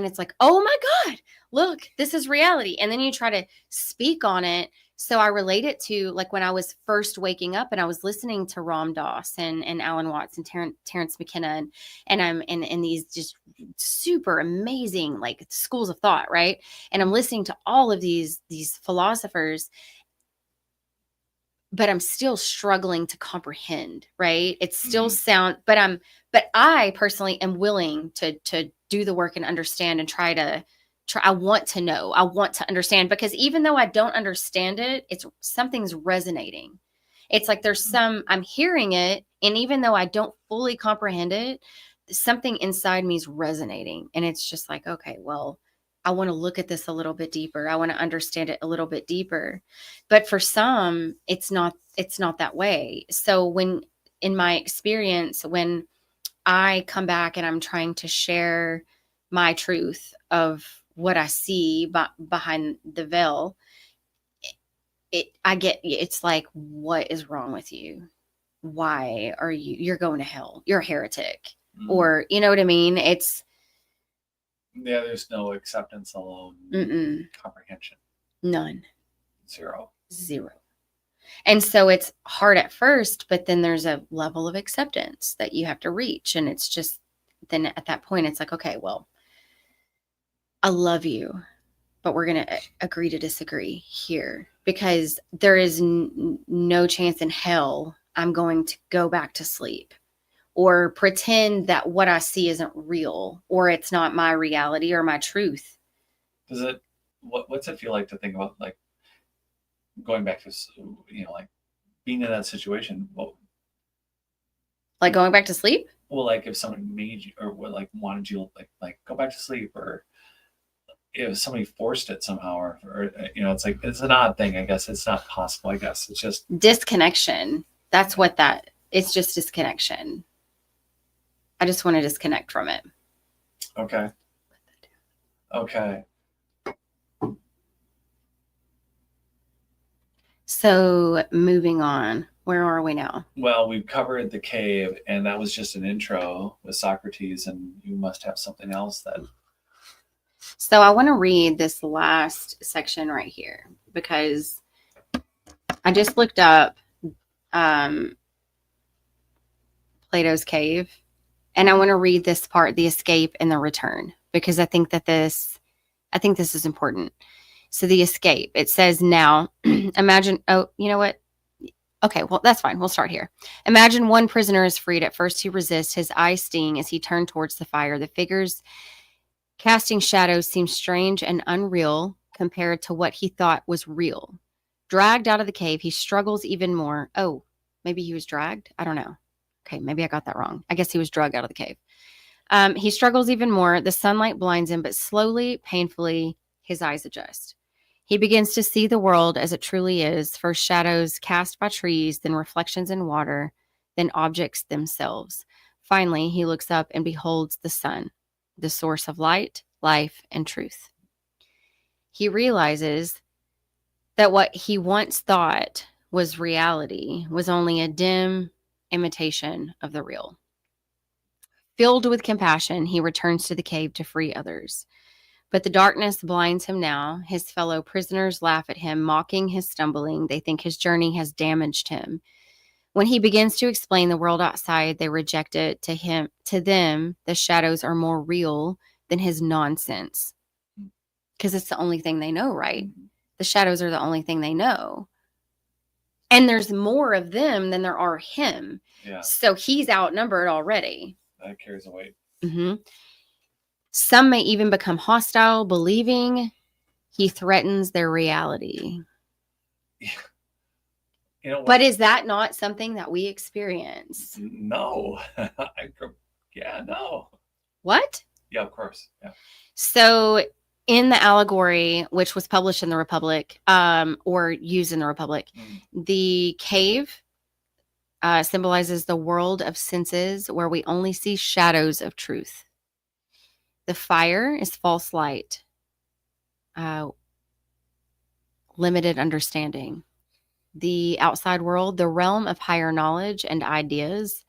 it's like, oh my God, look, this is reality. And then you try to speak on it. So I relate it to, like, when I was first waking up and I was listening to Ram Dass and Alan Watts and Terrence McKenna and I'm in these just super amazing, like, schools of thought, right? And I'm listening to all of these philosophers, but I'm still struggling to comprehend, right? It's still but I personally am willing to do the work and understand and I want to know, I want to understand, because even though I don't understand it, something's resonating. It's like I'm hearing it. And even though I don't fully comprehend it, something inside me is resonating. And it's just like, okay, well, I want to look at this a little bit deeper. I want to understand it a little bit deeper. But for some, it's not that way. So in my experience, when I come back and I'm trying to share my truth of what I see behind the veil, it's like, what is wrong with you? Why are you're going to hell? You're a heretic. Or, you know what I mean? It's, yeah, there's no acceptance alone. Comprehension. None. Zero. And so it's hard at first, but then there's a level of acceptance that you have to reach. And it's just, then at that point, it's like, okay, well, I love you, but we're going to agree to disagree here, because there is no chance in hell I'm going to go back to sleep or pretend that what I see isn't real, or it's not my reality or my truth. What's it feel like to think about, like, going back to, like being in that situation? Well, like going back to sleep? Well, like if someone made you, or like wanted you, like go back to sleep, or if somebody forced it somehow, or it's like, it's an odd thing. I guess it's not possible. I guess it's just disconnection. That's what that. It's just disconnection. I just want to disconnect from it. Okay. So moving on, where are we now? Well, we've covered the cave, and that was just an intro with Socrates, and you must have something else that. So I want to read this last section right here, because I just looked up Plato's cave, and I want to read this part, the escape and the return, because I think this is important. So the escape, it says, now imagine, oh, you know what? Okay, well, that's fine. We'll start here. Imagine one prisoner is freed. At first he resists, his eyes sting as he turned towards the fire. The figures casting shadows seem strange and unreal compared to what he thought was real. Dragged out of the cave, he struggles even more. Oh, maybe he was dragged? I don't know. Okay, maybe I got that wrong. I guess he was dragged out of the cave. He struggles even more. The sunlight blinds him, but slowly, painfully, his eyes adjust. He begins to see the world as it truly is, first shadows cast by trees, then reflections in water, then objects themselves. Finally, he looks up and beholds the sun, the source of light, life, and truth. He realizes that what he once thought was reality was only a dim imitation of the real. Filled with compassion, he returns to the cave to free others. But the darkness blinds him now. His fellow prisoners laugh at him, mocking his stumbling. They think his journey has damaged him. When he begins to explain the world outside, they reject it. To them, the shadows are more real than his nonsense. Because it's the only thing they know, right? The shadows are the only thing they know. And there's more of them than there are him. Yeah. So he's outnumbered already. That carries a weight. Mm-hmm. Some may even become hostile, believing he threatens their reality. Yeah. But is that not something that we experience? No. Yeah, no. What? Yeah, of course. Yeah. So in the allegory, which was published in the Republic, or used in the Republic, the cave symbolizes the world of senses where we only see shadows of truth. The fire is false light, limited understanding. The outside world, the realm of higher knowledge and ideas,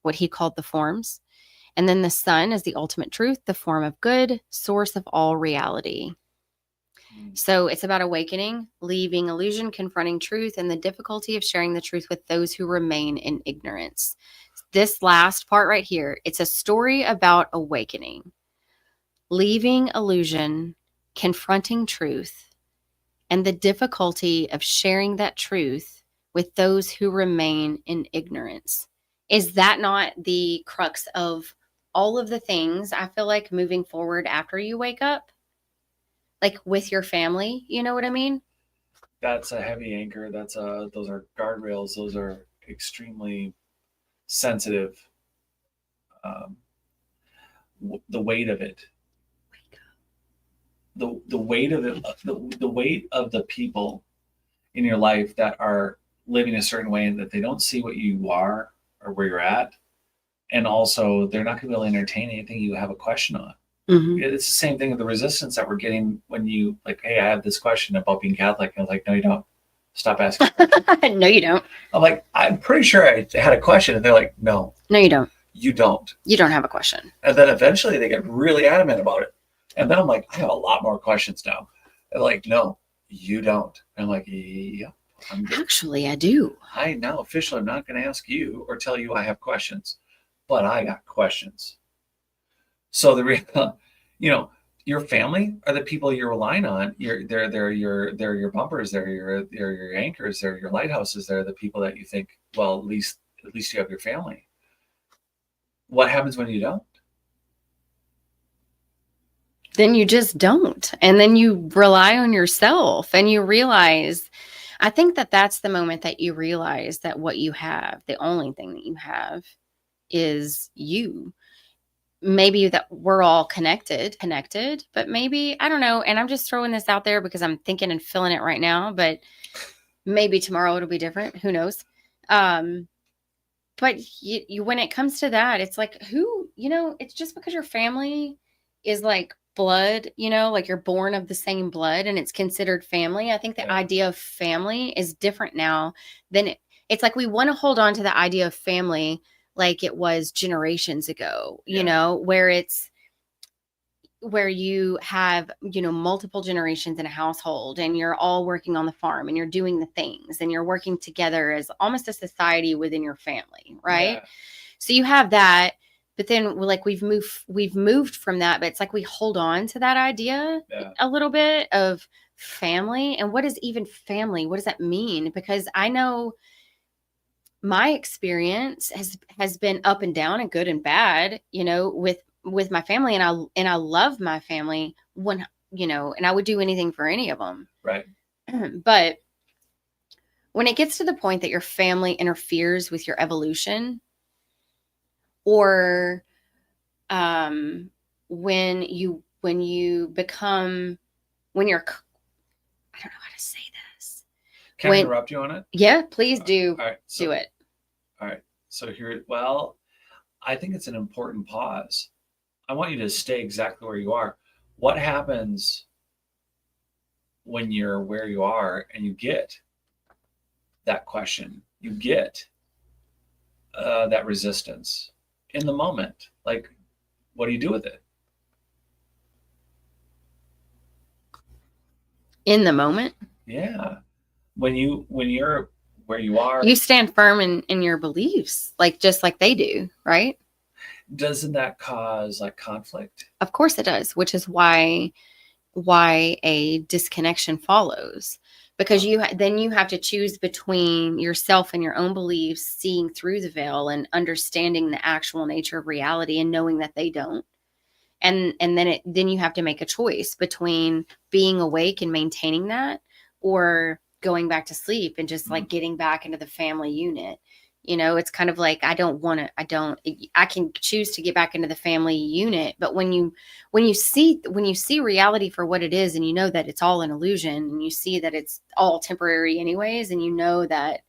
what he called the forms. And then the sun is the ultimate truth, the form of good, source of all reality. So it's about awakening, leaving illusion, confronting truth, and the difficulty of sharing the truth with those who remain in ignorance. This last part right here, it's a story about awakening, leaving illusion, confronting truth, and the difficulty of sharing that truth with those who remain in ignorance. Is that not the crux of all of the things I feel like moving forward after you wake up? Like with your family, you know what I mean? That's a heavy anchor. Those are guardrails. Those are extremely sensitive. The weight of it. The weight of it. The weight of the people in your life that are living a certain way and that they don't see what you are or where you're at, and also they're not going to be able to entertain anything you have a question on. Mhm. It's the same thing with the resistance that we're getting when you like, hey, I have this question about being Catholic. And I was like, no, you don't. Stop asking questions. No, you don't. I'm like, I'm pretty sure I had a question. And they're like, no, No, you don't. you don't. You don't have a question. And then eventually they get really adamant about it. And then I'm like, I have a lot more questions now. They're like, no, you don't. And I'm like, yep. Actually, I do. I now officially am not going to ask you or tell you I have questions, but I got questions. So your family are the people you're relying on. They're your bumpers. They're your anchors. They're your lighthouses. They're the people that you think, well, at least you have your family. What happens when you don't? Then you just don't. And then you rely on yourself and you realize, I think that that's the moment that you realize that what you have, the only thing that you have is you. Maybe that we're all connected, but maybe, I don't know. And I'm just throwing this out there because I'm thinking and feeling it right now, but maybe tomorrow it'll be different. Who knows? But you, when it comes to that, it's like, it's just because your family is like blood, like you're born of the same blood and it's considered family. I think the idea of family is different now than it's like we want to hold on to the idea of family like it was generations ago, where you have, multiple generations in a household and you're all working on the farm and you're doing the things and you're working together as almost a society within your family. Right. Yeah. So you have that, but then like we've moved from that, but it's like we hold on to that idea a little bit of family. And what is even family? What does that mean? Because I know my experience has been up and down and good and bad, with my family, and I love my family when, and I would do anything for any of them. Right. But when it gets to the point that your family interferes with your evolution, or when you're, I don't know how to say this. Can I interrupt you on it? Yeah, please do. All right, do it. All right. So I think it's an important pause. I want you to stay exactly where you are. What happens when you're where you are and you get that question? You get that resistance in the moment. Like, what do you do with it? In the moment? Yeah. When you're where you are, you stand firm in your beliefs, like just like they do, right? Doesn't that cause like conflict? Of course it does, which is why a disconnection follows, because then you have to choose between yourself and your own beliefs, seeing through the veil and understanding the actual nature of reality and knowing that they don't. And then you have to make a choice between being awake and maintaining that, or going back to sleep and just like getting back into the family unit. It's kind of like, I can choose to get back into the family unit. But when you see reality for what it is, and you know that it's all an illusion, and you see that it's all temporary anyways, and you know that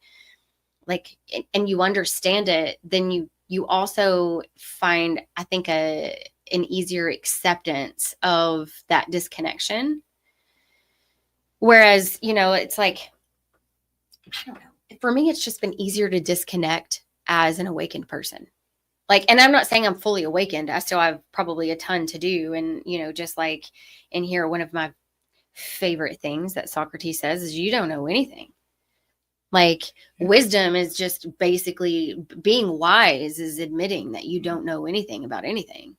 like, and you understand it, then you also find, I think, an easier acceptance of that disconnection. Whereas, it's like, I don't know. For me, it's just been easier to disconnect as an awakened person. Like, and I'm not saying I'm fully awakened. I still have probably a ton to do. And, just like in here, one of my favorite things that Socrates says is you don't know anything. Like, wisdom is just basically being wise is admitting that you don't know anything about anything.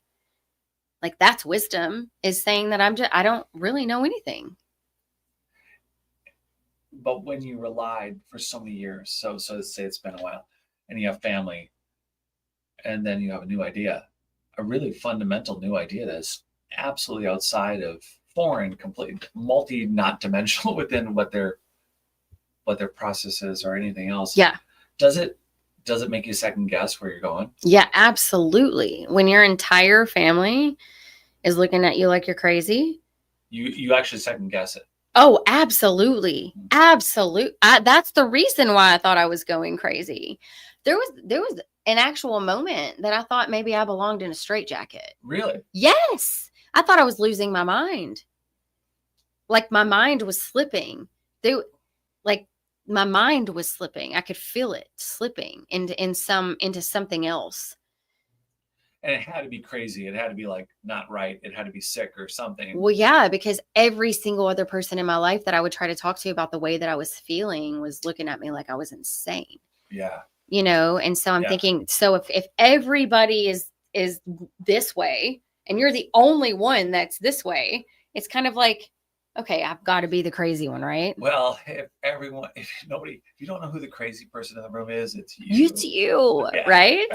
Like, that's wisdom, is saying that I don't really know anything. But when you relied for so many years, so let's say it's been a while, and you have family, and then you have a new idea, a really fundamental new idea that's absolutely outside of foreign, complete, not dimensional within what their process is or anything else. Yeah. Does it make you second guess where you're going? Yeah, absolutely. When your entire family is looking at you like you're crazy, you actually second guess it. Oh, absolutely. Absolutely. That's the reason why I thought I was going crazy. There was an actual moment that I thought maybe I belonged in a straitjacket. Really? Yes. I thought I was losing my mind. Like my mind was slipping. Like my mind was slipping. I could feel it slipping into something else. And it had to be crazy. It had to be like not right. It had to be sick or something. Well, yeah, because every single other person in my life that I would try to talk to about the way that I was feeling was looking at me like I was insane. Yeah. You know, and so I'm Yeah. thinking, so if everybody is this way and you're the only one that's this way, it's kind of like, okay, I've got to be the crazy one, right? Well, if you don't know who the crazy person in the room is, it's you. It's you, Yeah, right?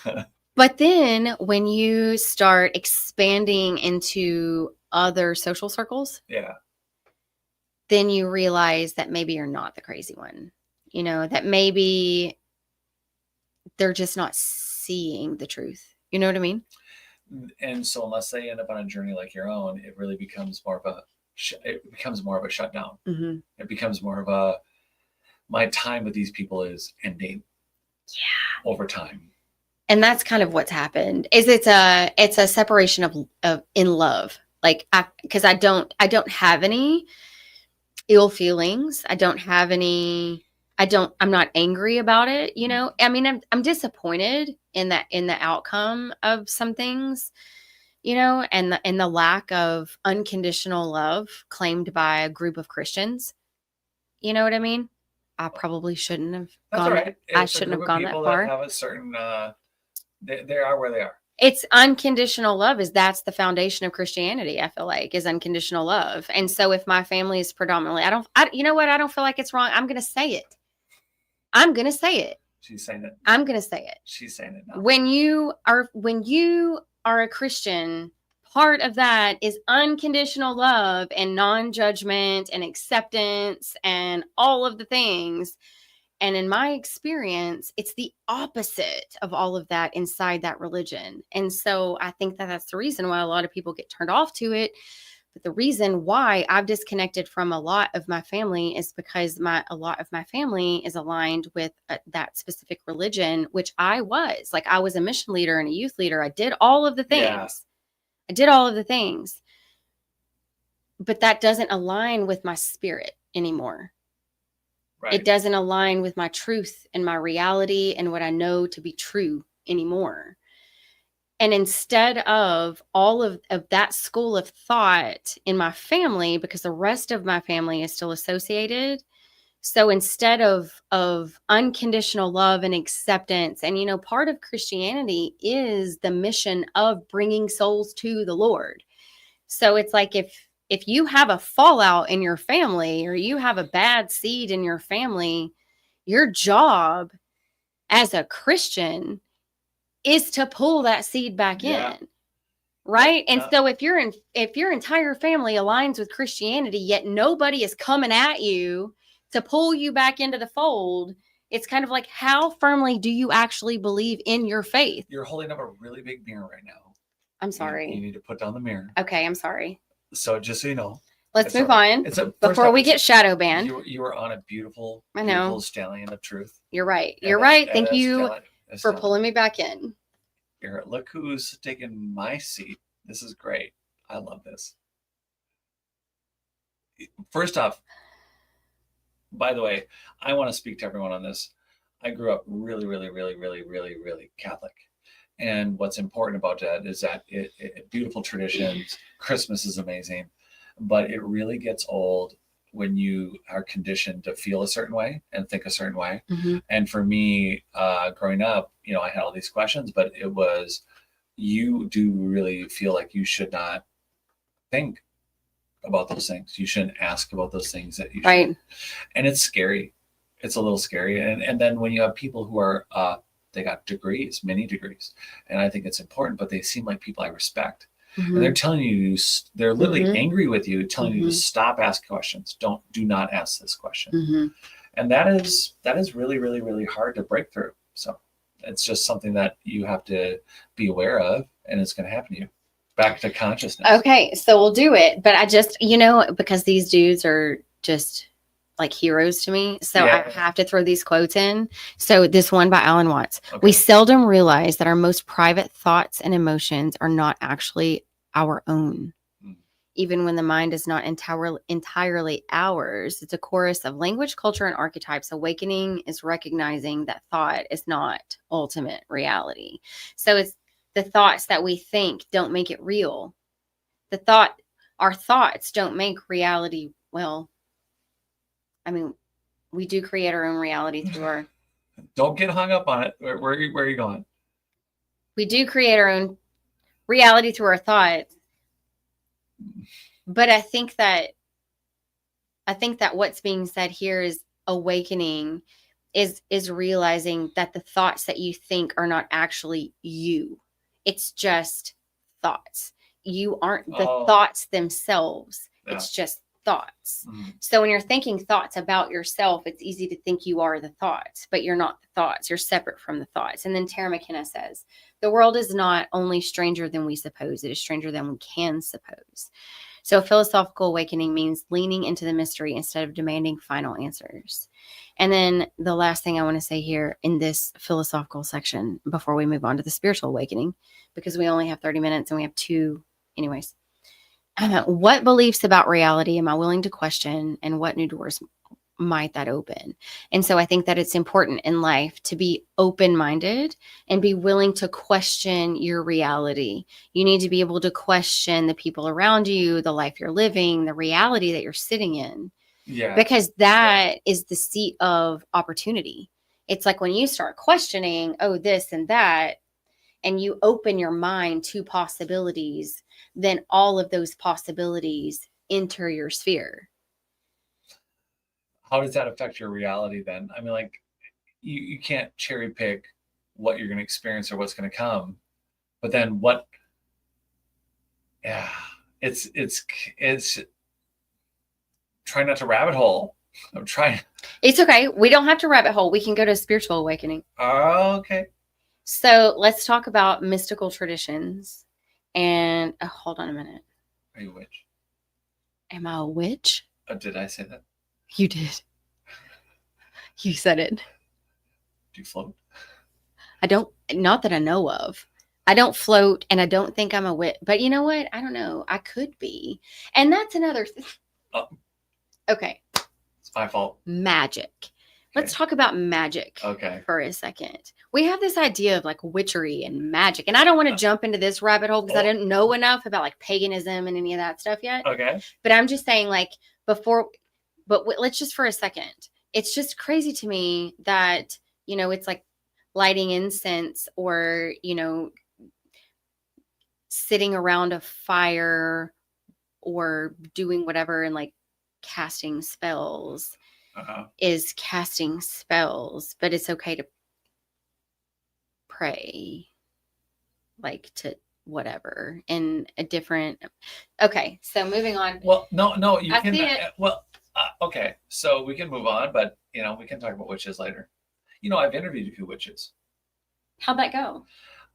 right. But then when you start expanding into other social circles, Yeah. then you realize that maybe you're not the crazy one. You know, that maybe they're just not seeing the truth. You know what I mean? And so unless they end up on a journey like your own, it really becomes more of a shutdown. Mm-hmm. It becomes more of a, my time with these people is ending. Yeah. Over time. And that's kind of what's happened. It's a separation of in love. Like because I don't have any ill feelings. I don't have any. I'm not angry about it. You know. I mean, I'm disappointed in the outcome of some things. You know, and the lack of unconditional love claimed by a group of Christians. You know what I mean? I probably shouldn't have gone. Right. I shouldn't have gone that far. That have a certain. They are where they are. It's unconditional love. That's the foundation of Christianity. I feel like is unconditional love. And so if my family is predominantly, you know what? I don't feel like it's wrong. I'm going to say it. She's saying it. I'm going to say it. She's saying it now. When you are a Christian, part of that is unconditional love and non-judgment and acceptance and all of the things. And in my experience, it's the opposite of all of that inside that religion. And so I think that that's the reason why a lot of people get turned off to it. But the reason why I've disconnected from a lot of my family is because a lot of my family is aligned with that specific religion, which I was. Like I was a mission leader and a youth leader. I did all of the things. Yeah. I did all of the things. But that doesn't align with my spirit anymore. Right. It doesn't align with my truth and my reality and what I know to be true anymore. And instead of all of that school of thought in my family, because the rest of my family is still associated. So instead of unconditional love and acceptance, and, you know, part of Christianity is the mission of bringing souls to the Lord. So it's like if you have a fallout in your family or you have a bad seed in your family, your job as a Christian is to pull that seed back in. Right. And so if your entire family aligns with Christianity, yet nobody is coming at you to pull you back into the fold, it's kind of like, how firmly do you actually believe in your faith? You're holding up a really big mirror right now. I'm sorry. You need to put down the mirror. Okay. I'm sorry. So just so you know, let's move on before we get shadow banned. You were on a beautiful stallion of truth. You're right. You're right. Thank you for pulling me back in. Here, look who's taking my seat. This is great. I love this. First off, by the way, I want to speak to everyone on this. I grew up really, really, really, really, really, really Catholic. And what's important about that is that it beautiful traditions. Christmas is amazing, but it really gets old when you are conditioned to feel a certain way and think a certain way. Mm-hmm. And for me, growing up, you know, I had all these questions, but it was, you do really feel like you should not think about those things. You shouldn't ask about those things that you should. Right. And it's scary. It's a little scary. And then when you have people who are, they got degrees, many degrees. And I think it's important, but they seem like people I respect. Mm-hmm. And they're telling you, they're literally angry with you, telling you to stop asking questions. Do not ask this question. Mm-hmm. And that is really, really, really hard to break through. So it's just something that you have to be aware of, and it's going to happen to you. Back to consciousness. Okay, so we'll do it. But I just, you know, because these dudes are just like heroes to me. So Yeah. I have to throw these quotes in. So this one by Alan Watts. Okay. We seldom realize that our most private thoughts and emotions are not actually our own. Mm. Even when the mind is not entirely ours, it's a chorus of language, culture, and archetypes. Awakening is recognizing that thought is not ultimate reality. So it's the thoughts that we think don't make it real. Our thoughts don't make reality. Well, I mean, we do create our own reality through our. Don't get hung up on it. Where are you going? We do create our own reality through our thoughts, but I think that what's being said here is awakening is realizing that the thoughts that you think are not actually you. It's just thoughts. You aren't the thoughts themselves. Yeah. It's just thoughts. Mm-hmm. So when you're thinking thoughts about yourself, it's easy to think you are the thoughts, but you're not the thoughts. You're separate from the thoughts. And then Tara McKenna says, the world is not only stranger than we suppose, it is stranger than we can suppose. So philosophical awakening means leaning into the mystery instead of demanding final answers. And then the last thing I want to say here in this philosophical section before we move on to the spiritual awakening, because we only have 30 minutes and we have two anyways. What beliefs about reality am I willing to question, and what new doors might that open? And so I think that it's important in life to be open-minded and be willing to question your reality. You need to be able to question the people around you, the life you're living, the reality that you're sitting in. Yeah. Because that is the seat of opportunity. It's like when you start questioning, this and that, and you open your mind to possibilities, then all of those possibilities enter your sphere. How does that affect your reality then? I mean, like, you can't cherry pick what you're going to experience or what's going to come, but then what? Yeah, it's try not to rabbit hole. I'm trying. It's okay. We don't have to rabbit hole. We can go to a spiritual awakening. Okay. So let's talk about mystical traditions. And hold on a minute. Are you a witch? Am I a witch? Did I say that? You did. You said it. Do you float? I don't, not that I know of. I don't float, and I don't think I'm a witch. But you know what? I don't know. I could be. And that's another thing. Okay. It's my fault. Magic. Let's talk about magic for a second. We have this idea of like witchery and magic. And I don't want to jump into this rabbit hole because I didn't know enough about like paganism and any of that stuff yet. Okay. But I'm just saying let's just for a second. It's just crazy to me that, it's like lighting incense or, sitting around a fire or doing whatever and like casting spells. Is casting spells, but it's okay to pray, like to whatever in a different. Okay, so moving on. Well, no, you can. Well, okay, so we can move on, but we can talk about witches later. I've interviewed a few witches. How'd that go?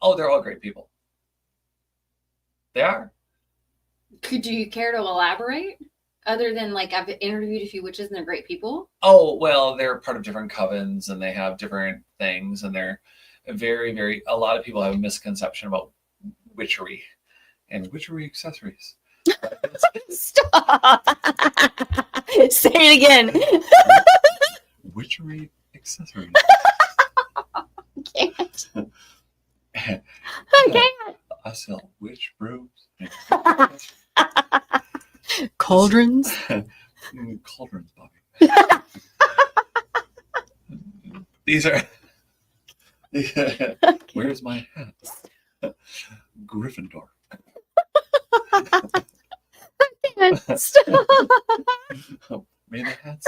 Oh, they're all great people. They are. Could you care to elaborate? Other than like I've interviewed a few witches and they're great people. Oh, well, they're part of different covens and they have different things and they're very, very, a lot of people have a misconception about witchery and witchery accessories. Stop. Say it again. Witchery accessories. I can't. I can't. I sell witch brooms. Cauldrons. Cauldrons, Bobby. These are. Where's my hat? Gryffindor. I can't. Stop. May the hats.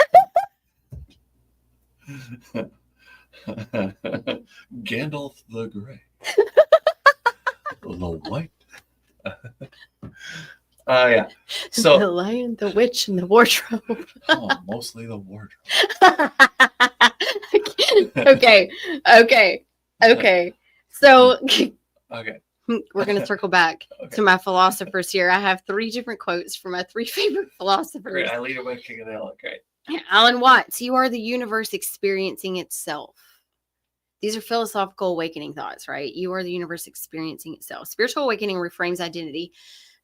Gandalf the Grey. The White. Yeah. So the Lion, the Witch, and the Wardrobe. Mostly the wardrobe. Okay. So okay. We're going to circle back to my philosophers here. I have 3 different quotes from my 3 favorite philosophers. Great. I lead away King of the Hill. Great. Alan Watts, you are the universe experiencing itself. These are philosophical awakening thoughts, right? You are the universe experiencing itself. Spiritual awakening reframes identity,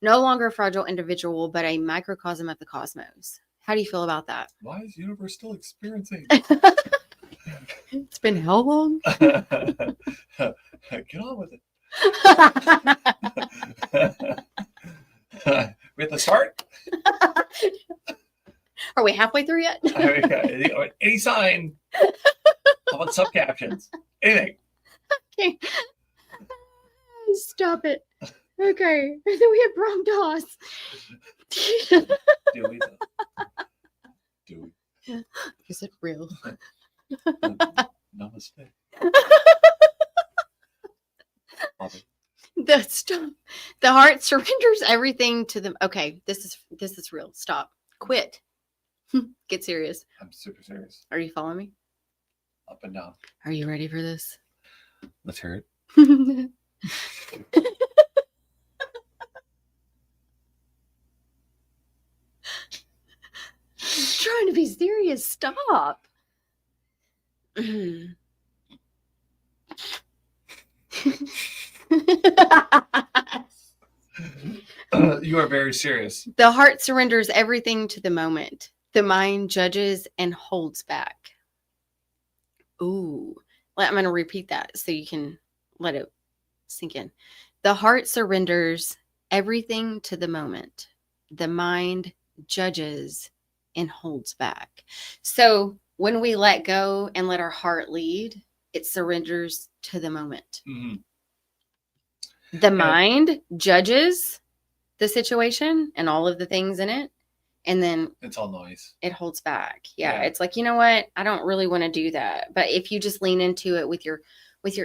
no longer a fragile individual, but a microcosm of the cosmos. How do you feel about that? Why is the universe still experiencing? It's been how long? Get on with it. We have to start? Are we halfway through yet? Any sign? How about subcaptions? Anything. Okay. Stop it. Okay. And then we have Ram Dass. Do we? Do we? Is it real? Namaste. The heart surrenders everything to them. Okay, this is real. Stop. Quit. Get serious. I'm super serious. Are you following me? Up and down. Are you ready for this? Let's hear it. Trying to be serious. Stop. You are very serious. The heart surrenders everything to the moment. The mind judges and holds back. Ooh. I'm going to repeat that so you can let it sink in. The heart surrenders everything to the moment. The mind judges and holds back. So when we let go and let our heart lead, it surrenders to the moment. Mm-hmm. The mind judges the situation and all of the things in it. And then it's all noise. It holds back. Yeah. It's like, you know what? I don't really want to do that. But if you just lean into it with your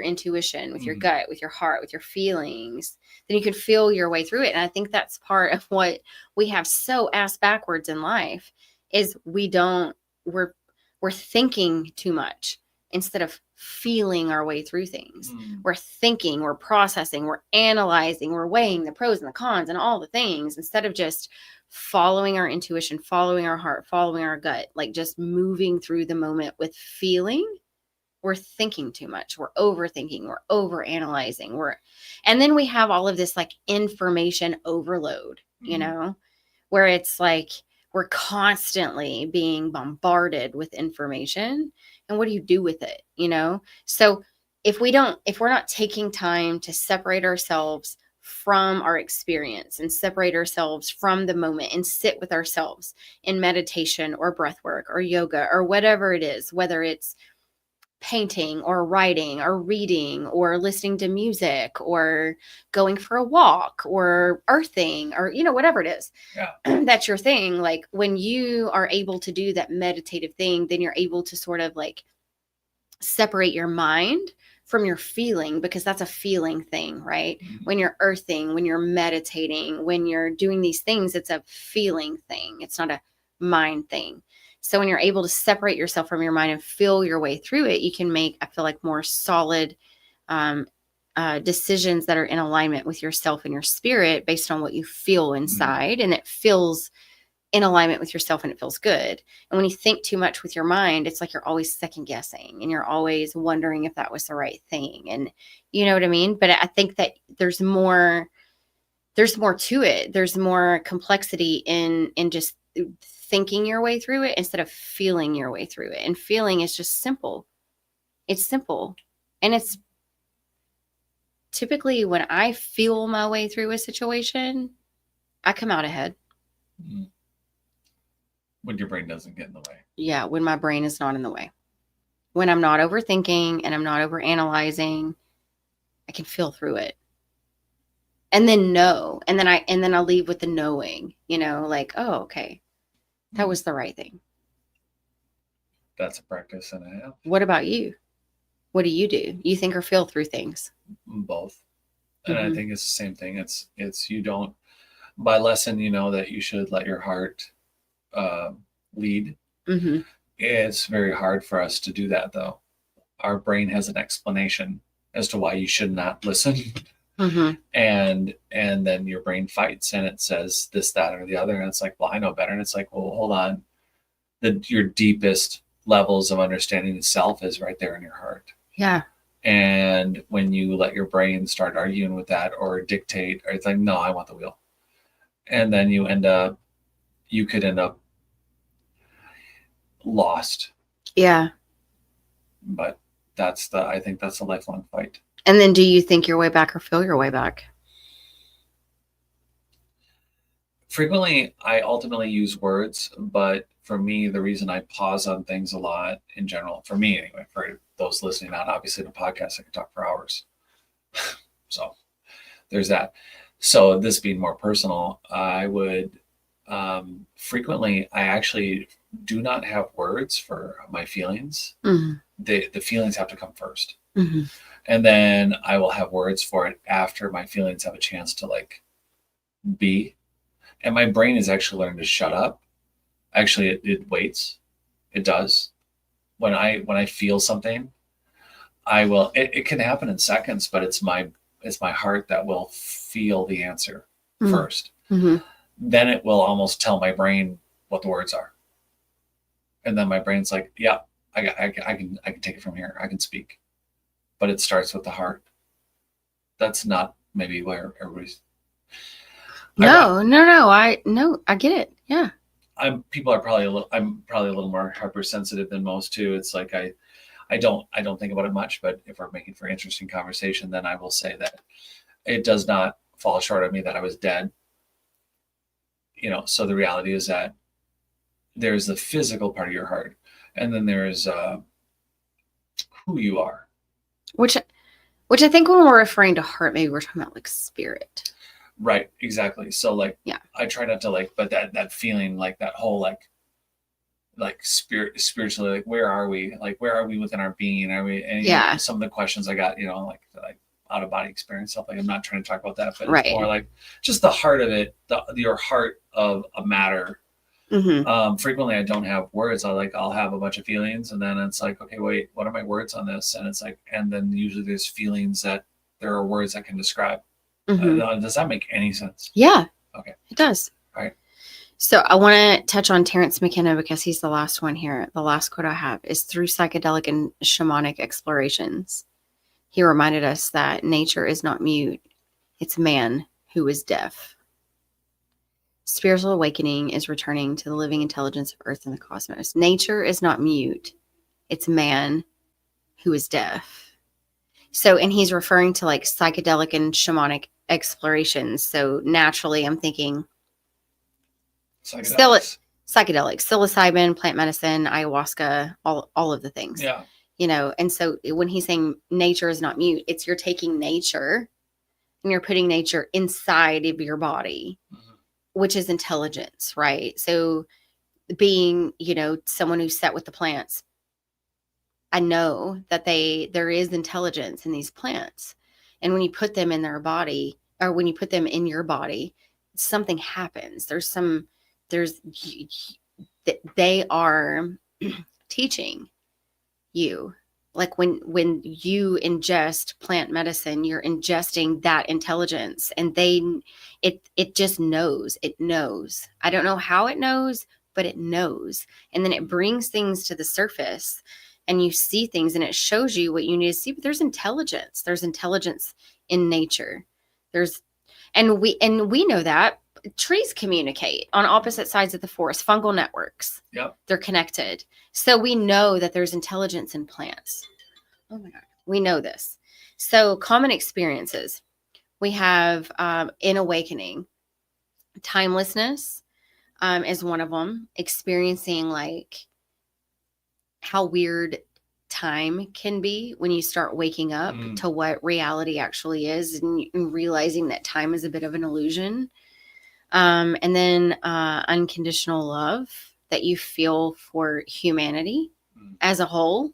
intuition, with your gut, with your heart, with your feelings, then you can feel your way through it. And I think that's part of what we have so ass backwards in life is we're thinking too much instead of feeling our way through things. We're thinking, we're processing, we're analyzing, we're weighing the pros and the cons and all the things instead of just following our intuition, following our heart, following our gut, like just moving through the moment with feeling. We're thinking too much. We're overthinking. We're overanalyzing. And then we have all of this like information overload, you know, where it's like we're constantly being bombarded with information. And what do you do with it? You know? So if we're not taking time to separate ourselves from our experience and separate ourselves from the moment and sit with ourselves in meditation or breath work or yoga or whatever it is, whether it's painting or writing or reading or listening to music or going for a walk or earthing or, you know, whatever it is, that's your thing. Like when you are able to do that meditative thing, then you're able to sort of like separate your mind from your feeling, because that's a feeling thing, right? When you're earthing, when you're meditating, when you're doing these things, it's a feeling thing. It's not a mind thing. So when you're able to separate yourself from your mind and feel your way through it, you can make, I feel like, more solid decisions that are in alignment with yourself and your spirit based on what you feel inside. And it feels in alignment with yourself and it feels good. And when you think too much with your mind, it's like you're always second guessing and you're always wondering if that was the right thing. And you know what I mean? But I think that there's more to it. There's more complexity in just thinking your way through it instead of feeling your way through it. And feeling is just simple. It's simple. And it's typically when I feel my way through a situation, I come out ahead. When your brain doesn't get in the way. Yeah, when my brain is not in the way. When I'm not overthinking and I'm not overanalyzing, I can feel through it. And then know. And then I leave with the knowing, you know, like, oh, okay. That was the right thing. That's a practice and a half. What about you? What do? You think or feel through things? Both. And I think it's the same thing. It's you don't, by lesson, you know that you should let your heart lead. It's very hard for us to do that, though. Our brain has an explanation as to why you should not listen. And then your brain fights and it says this, that, or the other. And it's like, well, I know better. And it's like, well, hold on. your deepest levels of understanding itself is right there in your heart. Yeah. And when you let your brain start arguing with that or dictate, or it's like, no, I want the wheel. And then you could end up lost. Yeah. But I think that's a lifelong fight. And then do you think your way back or feel your way back? Frequently, I ultimately use words, but for me, the reason I pause on things a lot in general, for me anyway, for those listening out, obviously the podcast, I could talk for hours. So there's that. So this being more personal, I would frequently, I actually do not have words for my feelings. Mm-hmm. The feelings have to come first. Mm-hmm. And then I will have words for it after my feelings have a chance to like be. And my brain is actually learning to shut up. Actually, it waits. It does. When I feel something, I will. It can happen in seconds, but it's my heart that will feel the answer first. Mm-hmm. Then it will almost tell my brain what the words are, and then my brain's like, "Yeah, I can take it from here. I can speak." But it starts with the heart. That's not maybe where everybody's. No. I get it. Yeah. I'm probably a little more hypersensitive than most too. It's like I don't think about it much, but if we're making for interesting conversation, then I will say that it does not fall short of me that I was dead. So the reality is that there's the physical part of your heart, and then there's who you are. Which I think when we're referring to heart, maybe we're talking about like spirit. Right, exactly. So like, yeah, I try not to like, but that feeling, like that whole like spiritually, like where are we? Like where are we within our being? Are we? And some of the questions I got, like out of body experience stuff. Like I'm not trying to talk about that, but it's more like just the heart of it, your heart of a matter. Mm-hmm. Frequently, I don't have words. I'll have a bunch of feelings, and then it's like, okay, wait, what are my words on this? And it's like, and then usually there's feelings that there are words that can describe. Mm-hmm. Does that make any sense? Yeah. Okay. It does. All right. So I want to touch on Terrence McKenna because he's the last one here. The last quote I have is through psychedelic and shamanic explorations. He reminded us that nature is not mute. It's man who is deaf. Spiritual awakening is returning to the living intelligence of Earth and the cosmos. Nature is not mute. It's man who is deaf. So, and he's referring to like psychedelic and shamanic explorations. So naturally, I'm thinking psychedelic, psilocybin, plant medicine, ayahuasca, all of the things. Yeah. And so when he's saying nature is not mute, it's you're taking nature and you're putting nature inside of your body, which is intelligence, right? So being, someone who's set with the plants, I know that there is intelligence in these plants. And when you put them in their body, or when you put them in your body, something happens. They are teaching you. Like when you ingest plant medicine, you're ingesting that intelligence, and it just knows. It knows. I don't know how it knows, but it knows. And then it brings things to the surface, and you see things, and it shows you what you need to see. But there's intelligence. There's intelligence in nature. And we know that trees communicate on opposite sides of the forest, fungal networks. Yep. They're connected. So we know that there's intelligence in plants. Oh my God. We know this. So common experiences. We have in awakening, timelessness is one of them. Experiencing like how weird time can be when you start waking up to what reality actually is, and realizing that time is a bit of an illusion. And then unconditional love that you feel for humanity as a whole.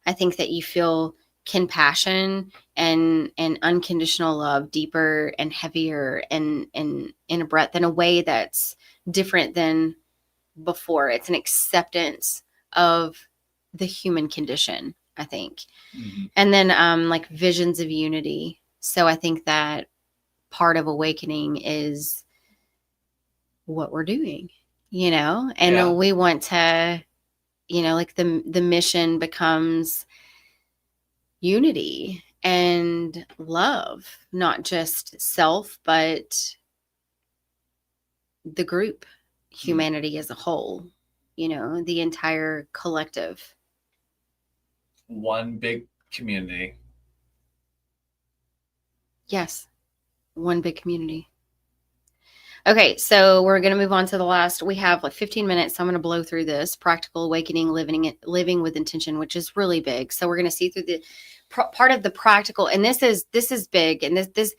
I think that you feel compassion and unconditional love deeper and heavier and in a breath in a way that's different than before. It's an acceptance of the human condition, I think. And then like visions of unity. So I think that part of awakening is what we're doing, and we want to like the mission becomes unity and love, not just self, but the group, humanity as a whole, the entire collective. One big community. Yes, one big community. Okay, so we're going to move on to the last. We have like 15 minutes, so I'm going to blow through this. Practical awakening, living with intention, which is really big. So we're going to see through the part of the practical, and this is big, and this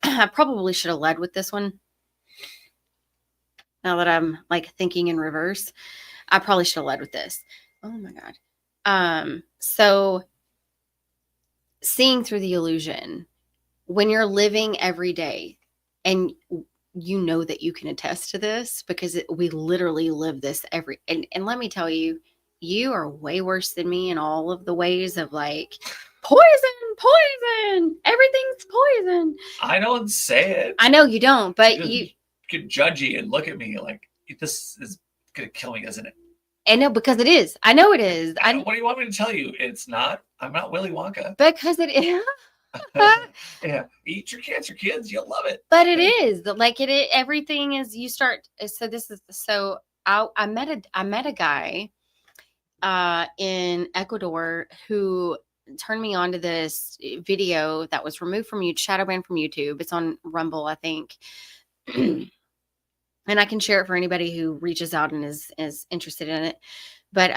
I probably should have led with this one. Now that I'm like thinking in reverse, I probably should have led with this. Oh my God. So seeing through the illusion, when you're living every day, and that you can attest to this because we literally live this and let me tell you, you are way worse than me in all of the ways of like poison, everything's poison. I don't say it. I know you don't, but you could judgy and look at me like, this is gonna kill me, isn't it? I know, because it is. I know it is. What do you want me to tell you? It's not. I'm not Willy Wonka. Because it is. Yeah, eat your cancer, kids. You'll love it. But it is like it. Everything is. You start. So this is. So I met a guy in Ecuador who turned me on to this video that was removed from shadow banned from YouTube. It's on Rumble, I think. And I can share it for anybody who reaches out and is interested in it. But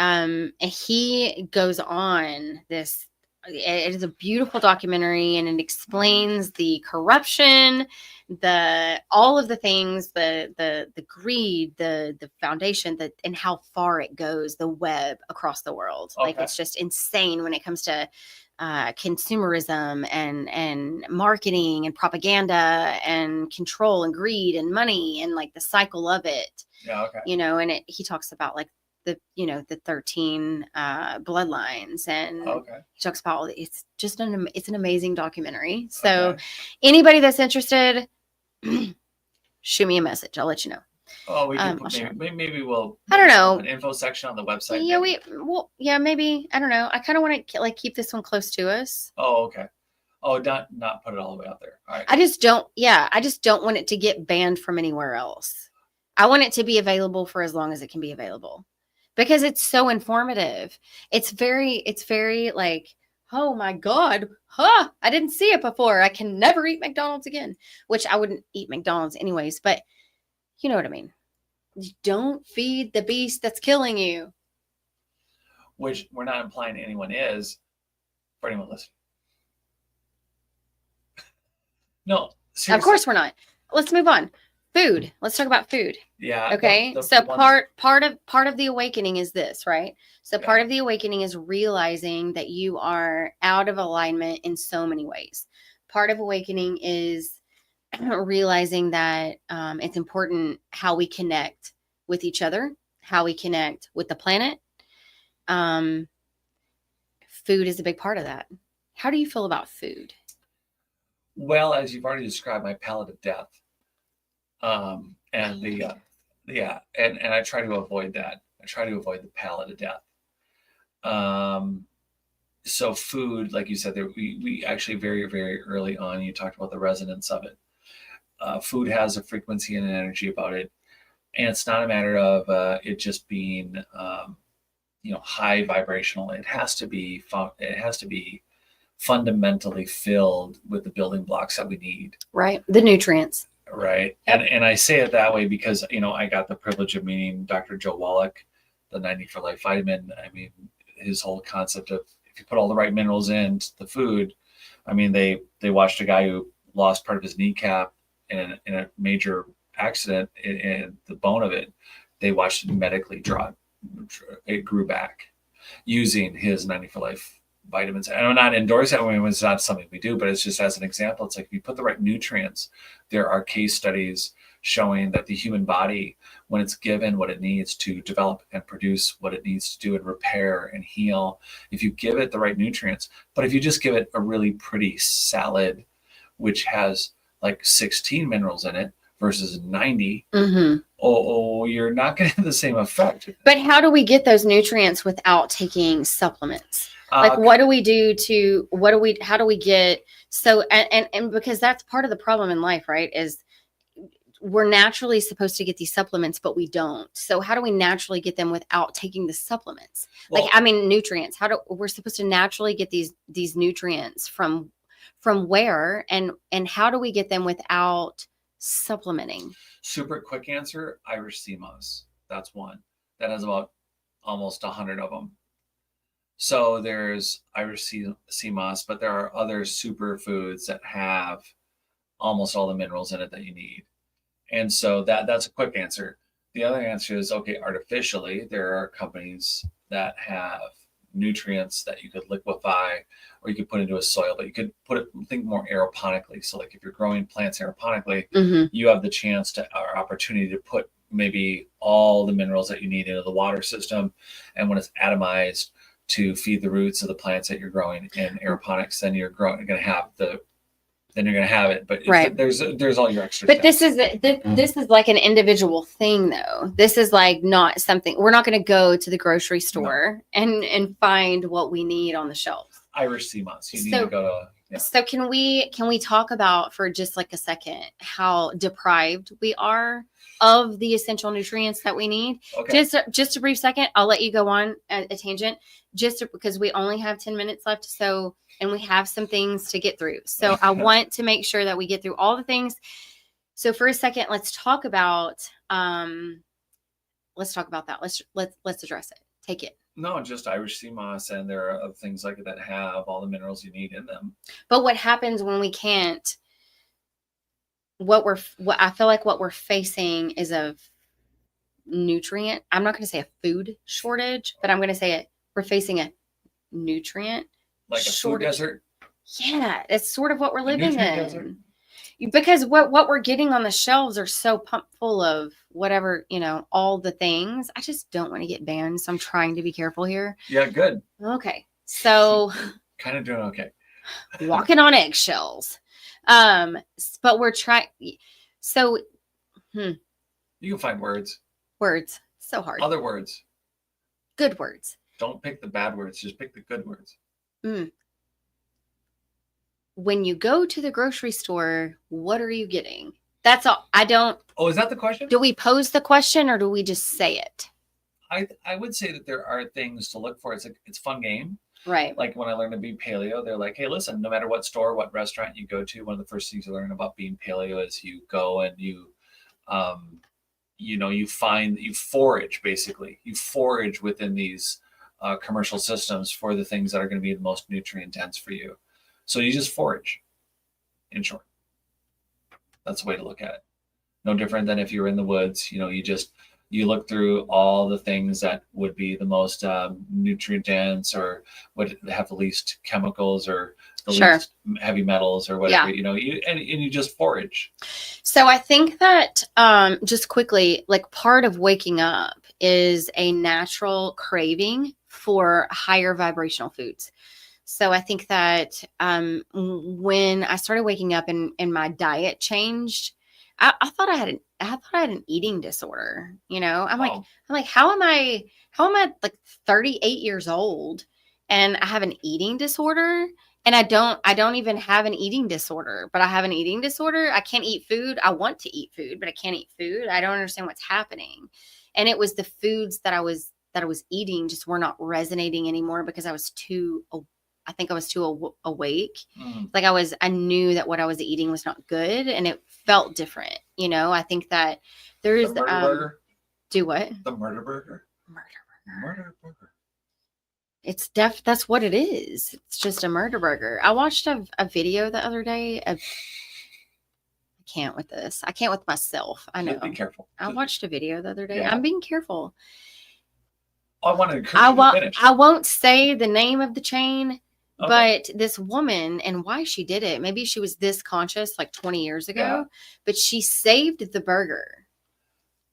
he goes on this. It is a beautiful documentary, and it explains the corruption, all of the things, the greed, the foundation, and how far it goes, the web across the world. Okay. Like, it's just insane when it comes to consumerism and marketing and propaganda and control and greed and money and like the cycle of it. Yeah. Okay. And he talks about like the 13 bloodlines, and he talks about it's just it's an amazing documentary. So anybody that's interested, shoot me a message. I'll let you know. Oh, we can maybe we'll. I don't know. An info section on the website. Yeah, maybe. I don't know. I kind of want to like keep this one close to us. Oh, okay. Oh, not put it all the way out there. All right. I just don't want it to get banned from anywhere else. I want it to be available for as long as it can be available, because it's so informative. It's very like, oh my God, I didn't see it before. I can never eat McDonald's again, which I wouldn't eat McDonald's anyways, but you know what I mean? Don't feed the beast that's killing you. Which we're not implying anyone is, for anyone listening. No, seriously. Of course we're not. Let's move on. Food. Let's talk about food. Yeah. Okay. So part of the awakening is this, right? So part of the awakening is realizing that you are out of alignment in so many ways. Part of awakening is realizing that it's important how we connect with each other, how we connect with the planet. Food is a big part of that. How do you feel about food? Well, as you've already described, my palate of death. And and I try to avoid that. I try to avoid the palate of death. So food, like you said, we actually very, very early on, you talked about the resonance of it. Food has a frequency and an energy about it, and it's not a matter of it just being high vibrational. It has to be fundamentally filled with the building blocks that we need. Right, the nutrients. Right, yep. And I say it that way because I got the privilege of meeting Dr. Joe Wallach, the 90 for Life vitamin. I mean, his whole concept of if you put all the right minerals in the food. I mean, they watched a guy who lost part of his kneecap in a major accident, and the bone of it, they watched it medically it grew back using his 90 for Life vitamins. And I'm not endorsing it. It's not something we do, but it's just as an example. It's like if you put the right nutrients, there are case studies showing that the human body, when it's given what it needs to develop and produce what it needs to do and repair and heal, if you give it the right nutrients, but if you just give it a really pretty salad, which has like 16 minerals in it versus 90, you're not going to have the same effect. But how do we get those nutrients without taking supplements? Like, what do we do to, how do we get, so, and because that's part of the problem in life, right? Is we're naturally supposed to get these supplements, but we don't. So how do we naturally get them without taking the supplements? Well, Like, I mean, nutrients, we're supposed to naturally get these nutrients from where, and how do we get them without supplementing? super quick answer, Irish sea moss. That's one. That has about almost 100 of them. So there's Irish sea moss, but there are other superfoods that have almost all the minerals in it that you need. And so that's a quick answer. The other answer is, okay, artificially, there are companies that have nutrients that you could liquefy or you could put into a soil, but you could think more aeroponically. So like if you're growing plants aeroponically, you have the chance or opportunity to put maybe all the minerals that you need into the water system. And when it's atomized to feed the roots of the plants that you're growing in aeroponics, then you're going to have it, but right. There's all your extra but steps. This is like an individual thing, though. This is like not something, we're not going to go to the grocery store and find what we need on the shelves. Irish sea moss, you need to go to. Yeah. So can we talk about for just like a second how deprived we are of the essential nutrients that we need? Okay. Just a brief second, I'll let you go on a tangent, because we only have 10 minutes left. So, and we have some things to get through. So I want to make sure that we get through all the things. So for a second, let's talk about that. Let's address it. Take it. No, just Irish sea moss, and there are other things like it that have all the minerals you need in them. But what happens when we can't? What I feel like what we're facing is a nutrient. I'm not going to say a food shortage, but I'm going to say we're facing a nutrient like a shortage. Food desert. Yeah, it's sort of what we're living in. Desert. Because what we're getting on the shelves are so pumped full of whatever, all the things. I just don't want to get banned, so I'm trying to be careful here. Yeah, good. Okay, so kind of doing okay. Walking on eggshells. But we're trying. So, you can find words. Words, so hard. Other words. Good words. Don't pick the bad words. Just pick the good words. When you go to the grocery store, what are you getting? That's all. I don't. Oh, is that the question? Do we pose the question or do we just say it? I would say that there are things to look for. It's a fun game. Right. Like when I learned to be paleo, they're like, hey, listen, no matter what store, what restaurant you go to, one of the first things you learn about being paleo is you go and you forage, basically. You forage within these commercial systems for the things that are going to be the most nutrient dense for you. So you just forage, in short. That's the way to look at it. No different than if you were in the woods, you look through all the things that would be the most nutrient dense or would have the least chemicals or the least heavy metals or whatever, you just forage. So I think that just quickly, like part of waking up is a natural craving for higher vibrational foods. So I think that when I started waking up and my diet changed, I thought I had an eating disorder. I'm like, how am I like 38 years old and I have an eating disorder? And I don't even have an eating disorder, but I have an eating disorder. I can't eat food. I want to eat food, but I can't eat food. I don't understand what's happening. And it was the foods that I was eating just were not resonating anymore because I was too awake. Like I knew that what I was eating was not good and it felt different. I think that there's the murder burger. Do what? The murder burger. Murder burger. It's that's what it is. It's just a murder burger. I watched a video the other day of, I can't with this. I can't with myself. I know. Be careful. I watched a video the other day. Yeah. I'm being careful. I want to encourage you to finish. I won't say the name of the chain. Okay. But this woman and why she did it, maybe she was this conscious like 20 years ago, but she saved the burger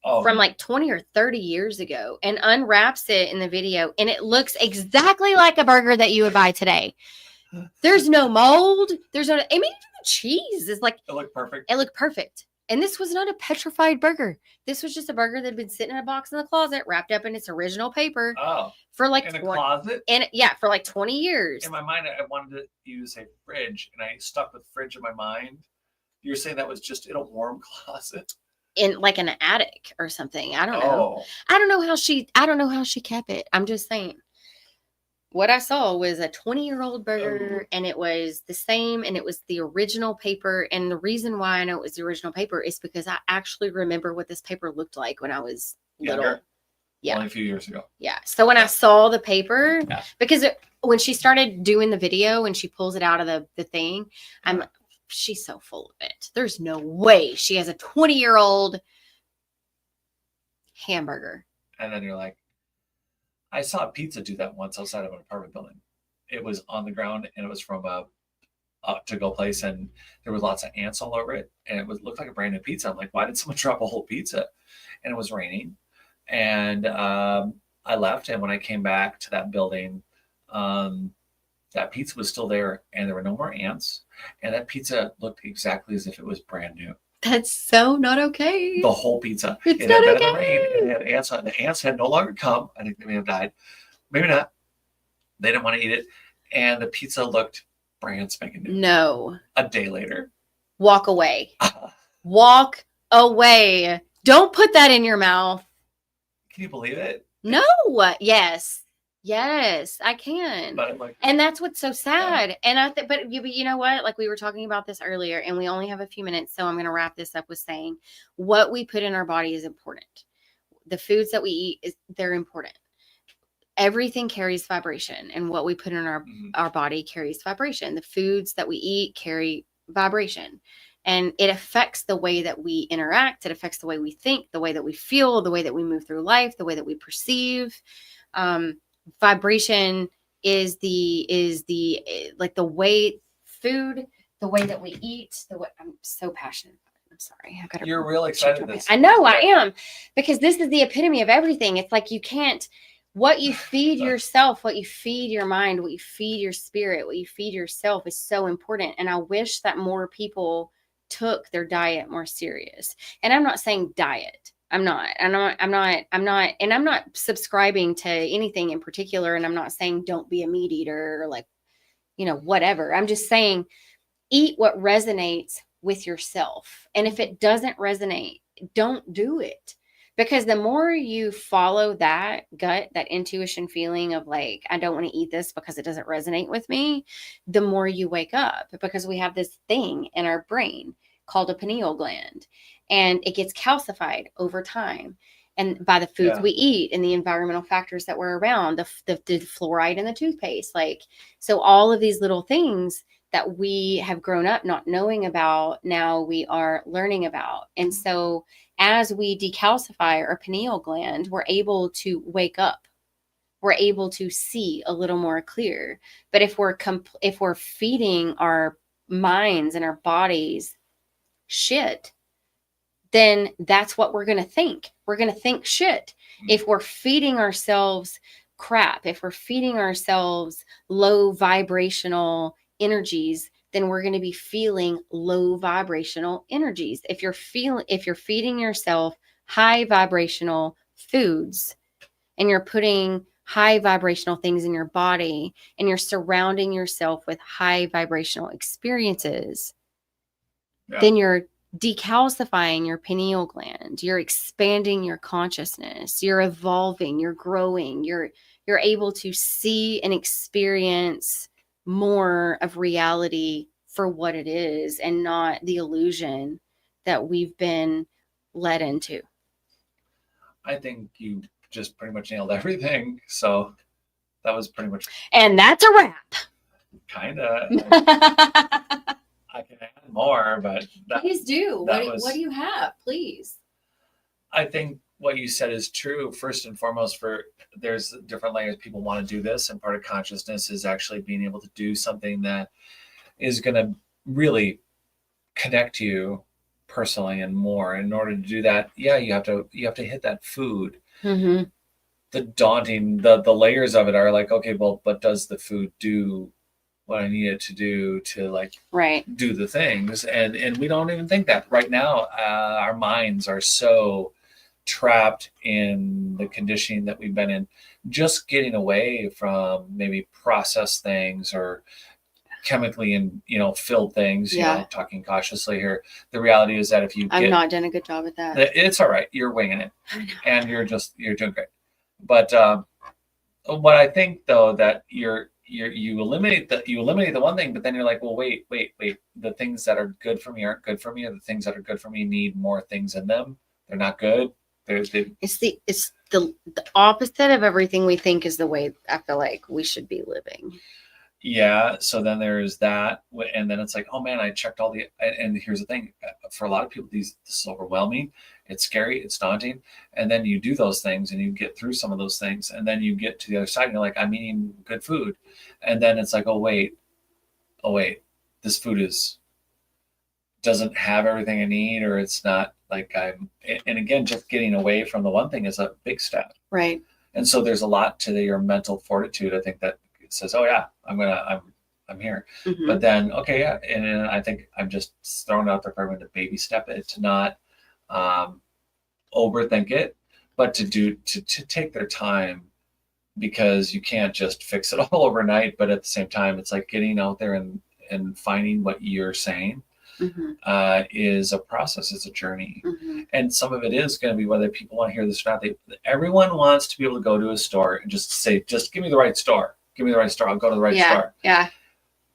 from like 20 or 30 years ago and unwraps it in the video. And it looks exactly like a burger that you would buy today. There's no mold. There's no, I mean, cheese is like, it looked perfect. It looked perfect. And this was not a petrified burger. This was just a burger that had been sitting in a box in the closet, wrapped up in its original paper for like in a closet. And for like 20 years. In my mind, I wanted you to say fridge, and I stuck with fridge in my mind. You're saying that was just in a warm closet, in like an attic or something. I don't know. Oh, I don't know how she kept it. I'm just saying. What I saw was a 20-year-old burger, and it was the same, and it was the original paper. And the reason why I know it was the original paper is because I actually remember what this paper looked like when I was little. younger? Yeah. Only a few years ago. Yeah. So when I saw the paper, Yeah. because when she started doing the video and she pulls it out of the thing, she's so full of it. There's no way she has a 20-year-old hamburger. And then you're like, I saw a pizza do that once outside of an apartment building. It was on the ground, and it was from a to-go place, and there was lots of ants all over it, and it looked like a brand new pizza. I'm like, why did someone drop a whole pizza? And it was raining, and I left, and when I came back to that building, that pizza was still there, and there were no more ants, and that pizza looked exactly as if it was brand new. That's so not okay. The whole pizza. It's it not had okay. been in the rain, and it had ants on it. The ants had no longer come. I think they may have died. Maybe not. They didn't want to eat it. And the pizza looked brand spanking new. No. A day later. Walk away. Walk away. Don't put that in your mouth. Can you believe it? No. Yes. Yes, I can. And that's what's so sad. Yeah. And but you know what? Like we were talking about this earlier, and we only have a few minutes, so I'm going to wrap this up with saying what we put in our body is important. The foods that we eat they're important. Everything carries vibration, and what we put in our body carries vibration. The foods that we eat carry vibration, and it affects the way that we interact. It affects the way we think, the way that we feel, the way that we move through life, the way that we perceive. Vibration is the like the way food, the way that we eat, the way I'm so passionate. I'm sorry. I've got You're real excited. I know I am, because this is the epitome of everything. It's like you can't, what you feed yourself, what you feed your mind, what you feed your spirit, what you feed yourself is so important. And I wish that more people took their diet more serious. And I'm not saying diet. I'm not subscribing to anything in particular. And I'm not saying don't be a meat eater or like, whatever. I'm just saying eat what resonates with yourself. And if it doesn't resonate, don't do it. Because the more you follow that gut, that intuition feeling of like, I don't want to eat this because it doesn't resonate with me, the more you wake up, because we have this thing in our brain called a pineal gland. And it gets calcified over time, and by the foods we eat and the environmental factors that we're around, the fluoride in the toothpaste, so all of these little things that we have grown up not knowing about, now we are learning about. And so as we decalcify our pineal gland, we're able to wake up. We're able to see a little more clear. But if we're feeding our minds and our bodies shit, then that's what we're going to think. We're going to think shit. If we're feeding ourselves crap, if we're feeding ourselves low vibrational energies, then we're going to be feeling low vibrational energies. If you're feeding yourself high vibrational foods, and you're putting high vibrational things in your body, and you're surrounding yourself with high vibrational experiences, then you're decalcifying your pineal gland, you're expanding your consciousness, you're evolving, you're growing, you're able to see and experience more of reality for what it is, and not the illusion that we've been led into. I think you just pretty much nailed everything. So that was pretty much. And that's a wrap. Kind of. I can add more, but please do. What do you have, please? I think what you said is true. First and foremost, there's different layers. People want to do this, and part of consciousness is actually being able to do something that is going to really connect you personally and more. In order to do that, you have to hit that food. Mm-hmm. The daunting, the layers of it are like, okay, well, but does the food do what I need it to do to like Right. do the things. And we don't even think that right now. Our minds are so trapped in the conditioning that we've been in, just getting away from maybe processed things or chemically and filled things, Yeah. talking cautiously here. The reality is that if you I've not done a good job at that. it's all right, you're winging it and you're doing great. But what I think though, that you eliminate the one thing, but then you're like, well, wait, the things that are good for me aren't good for me, or the things that are good for me need more things in them. They're not good. It's the opposite of everything we think is the way I feel like we should be living. Yeah. So then there's that, and then it's like, oh man, I checked all the. And here's the thing: for a lot of people, this is overwhelming. It's scary. It's daunting. And then you do those things, and you get through some of those things, and then you get to the other side, and you're like, I'm eating good food, and then it's like, oh wait, this food doesn't have everything I need, or it's not like I'm. And again, just getting away from the one thing is a big step. Right. And so there's a lot to your mental fortitude. I think that says, oh yeah, I'm here. Mm-hmm. But then, okay, yeah. And then I think I'm just throwing it out there for everyone to baby step it, to not overthink it, but to take their time, because you can't just fix it all overnight. But at the same time, it's like getting out there and finding what you're saying. Mm-hmm. Is a process. It's a journey. Mm-hmm. And some of it is going to be whether people want to hear this or not. Everyone wants to be able to go to a store and just say, just give me the right store. Give me the right store. I'll go to the right store. Yeah.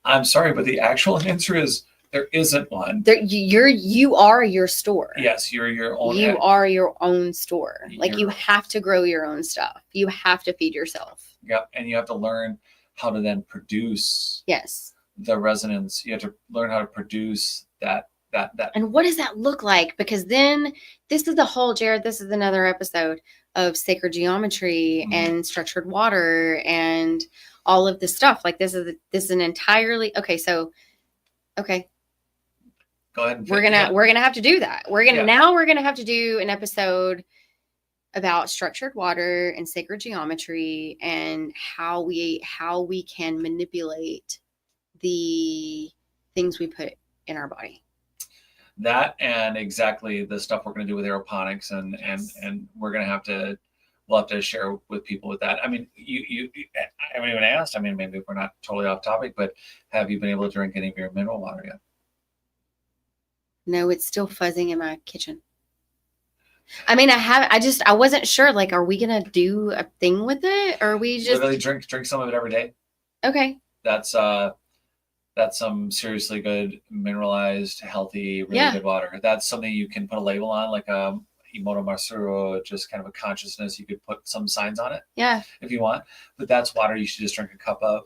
I'm sorry, but the actual answer is there isn't one. You are your store. Yes, you're your own. You are your own store. Like, you have to grow your own stuff. You have to feed yourself. Yep. And you have to learn how to then produce. Yes. The resonance. You have to learn how to produce that. And what does that look like? Because then this is the whole, Jared, this is another episode of sacred geometry and structured water and all of this stuff. Like, this is an entirely okay. So, okay. Go ahead. We're gonna have to do that. We're gonna have to do an episode about structured water and sacred geometry and how we can manipulate the things we put in our body. That, and exactly the stuff we're going to do with aeroponics, and we'll have to share with people with that. I mean, you I haven't even asked. I mean, maybe we're not totally off topic, but have you been able to drink any of your mineral water yet? No, it's still fuzzing in my kitchen. I mean, I wasn't sure. Like, are we gonna do a thing with it, or are we just literally drink some of it every day? Okay. That's some seriously good mineralized, healthy, really good water. That's something you can put a label on, like Imoto Matsuro, just kind of a consciousness. You could put some signs on it, if you want. But that's water you should just drink a cup of.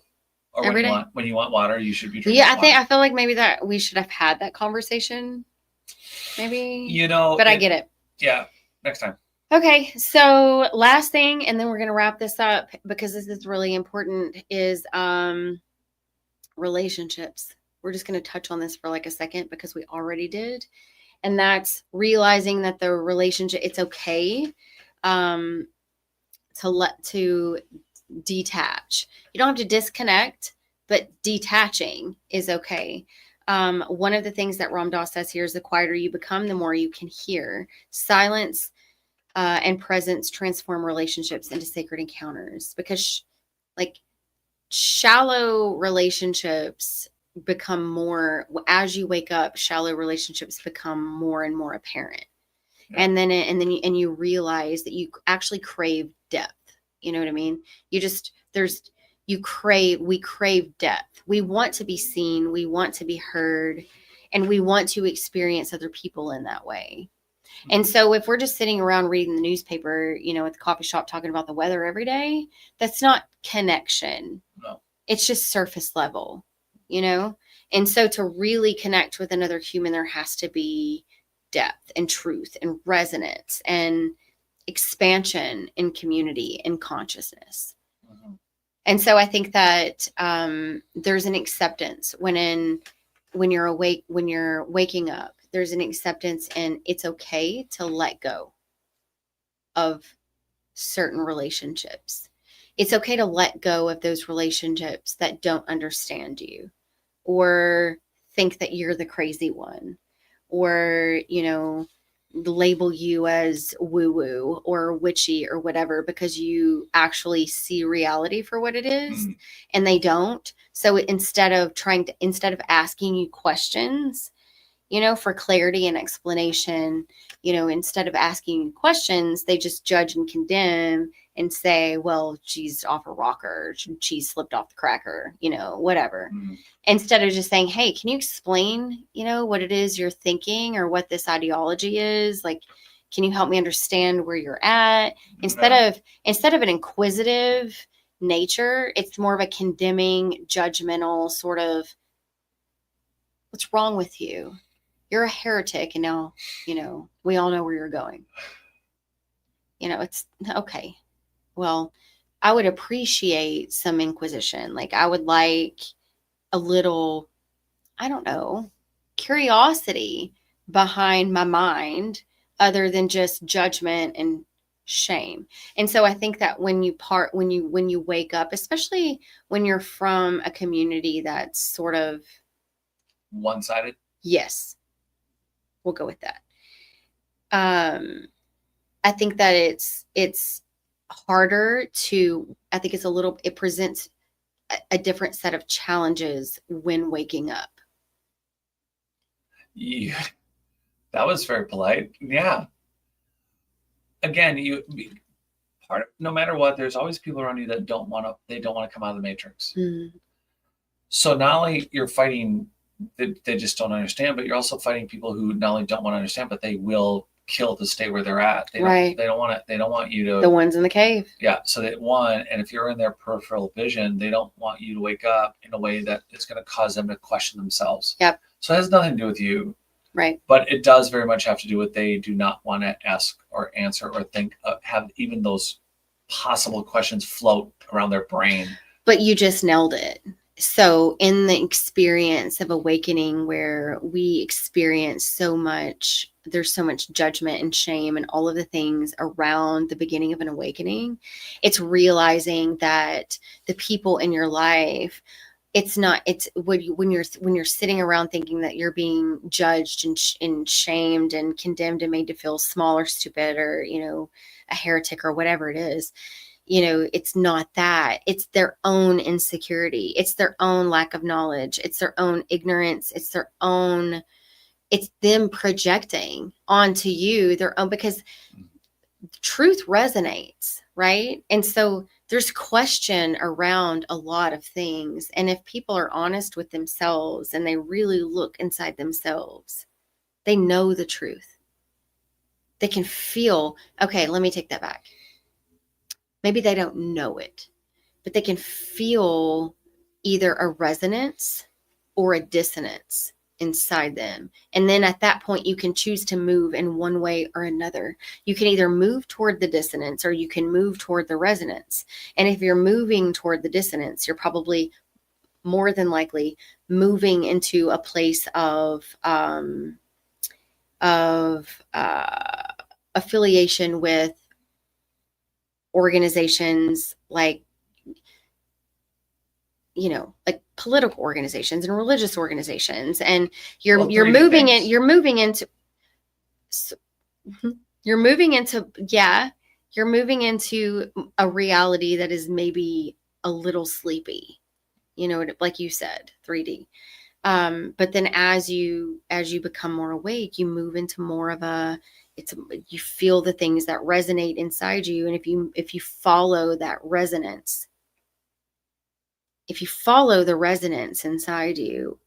Or every day. When you want water, you should be drinking. Yeah, I feel like maybe that we should have had that conversation. Maybe. But I get it. Yeah, next time. Okay, so last thing, and then we're gonna wrap this up because this is really important, is relationships. We're just going to touch on this for like a second because we already did. And that's realizing that the relationship, it's okay to detach. You don't have to disconnect, but detaching is okay. One of the things that Ram Dass says here is the quieter you become, the more you can hear. Silence and presence transform relationships into sacred encounters, because shallow relationships become more, as you wake up, shallow relationships become more and more apparent. Yeah. And then you realize that you actually crave depth. You know what I mean? We crave depth. We want to be seen. We want to be heard, and we want to experience other people in that way. And so if we're just sitting around reading the newspaper, at the coffee shop talking about the weather every day, that's not connection. No. It's just surface level, And so to really connect with another human, there has to be depth and truth and resonance and expansion in community and consciousness. Mm-hmm. And so I think that there's an acceptance when you're awake, when you're waking up. There's an acceptance, and it's okay to let go of certain relationships. It's okay to let go of those relationships that don't understand you or think that you're the crazy one, or, label you as woo woo or witchy or whatever, because you actually see reality for what it is and they don't. So instead of asking you questions, for clarity and explanation, instead of asking questions, they just judge and condemn and say, well, she's off a rocker, she slipped off the cracker, whatever. Instead of just saying, hey, can you explain, what it is you're thinking or what this ideology is? Like, can you help me understand where you're at? Instead of an inquisitive nature, it's more of a condemning, judgmental sort of, what's wrong with you? You're a heretic, and now, we all know where you're going. It's okay. Well, I would appreciate some inquisition. Like, I would like a little, I don't know, curiosity behind my mind other than just judgment and shame. And so I think that when you wake up, especially when you're from a community that's sort of one-sided. Yes. We'll go with that. I think that it's harder to, I think it presents a different set of challenges when waking up. Yeah, that was very polite. Yeah. Again, no matter what, there's always people around you that don't want to come out of the matrix. So not only you're fighting, they just don't understand, but you're also fighting people who not only don't want to understand, but they will kill to stay where they're at. They don't want you to, the ones in the cave. Yeah. So and if you're in their peripheral vision, they don't want you to wake up in a way that is going to cause them to question themselves. Yep. So it has nothing to do with you. Right. But it does very much have to do with they do not want to ask or answer or think, have even those possible questions float around their brain. But you just nailed it. So in the experience of awakening, where we experience there's so much judgment and shame and all of the things around the beginning of an awakening, it's realizing that the people in your life, it's when you're sitting around thinking that you're being judged and shamed and condemned and made to feel small or stupid or, a heretic or whatever it is. It's not that. It's their own insecurity. It's their own lack of knowledge. It's their own ignorance. It's them projecting onto you their own, because truth resonates, right? And so there's question around a lot of things. And if people are honest with themselves and they really look inside themselves, they know the truth. They can feel, okay, let me take that back. Maybe they don't know it, but they can feel either a resonance or a dissonance inside them. And then at that point, you can choose to move in one way or another. You can either move toward the dissonance or you can move toward the resonance. And if you're moving toward the dissonance, you're probably more than likely moving into a place of affiliation with organizations like political organizations and religious organizations, and you're moving into a reality that is maybe a little sleepy, like you said, 3D. But then as you become more awake, you move into more of you feel the things that resonate inside you. And if you follow that resonance, if you follow the resonance inside you,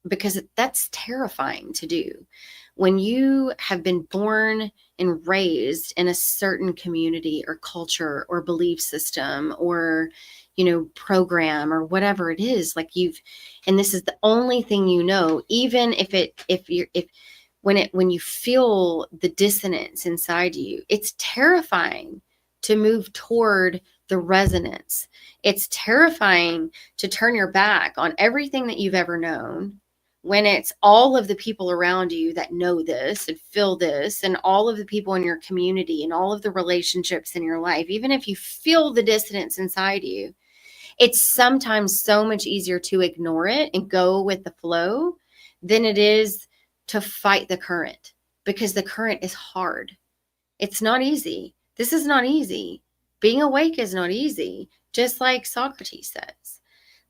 because that's terrifying to do. When you have been born and raised in a certain community or culture or belief system or, program or whatever it is, and this is the only thing, even when you feel the dissonance inside you, it's terrifying to move toward the resonance. It's terrifying to turn your back on everything that you've ever known, when it's all of the people around you that know this and feel this, and all of the people in your community and all of the relationships in your life, even if you feel the dissonance inside you, it's sometimes so much easier to ignore it and go with the flow than it is to fight the current, because the current is hard. It's not easy. This is not easy. Being awake is not easy, just like Socrates says.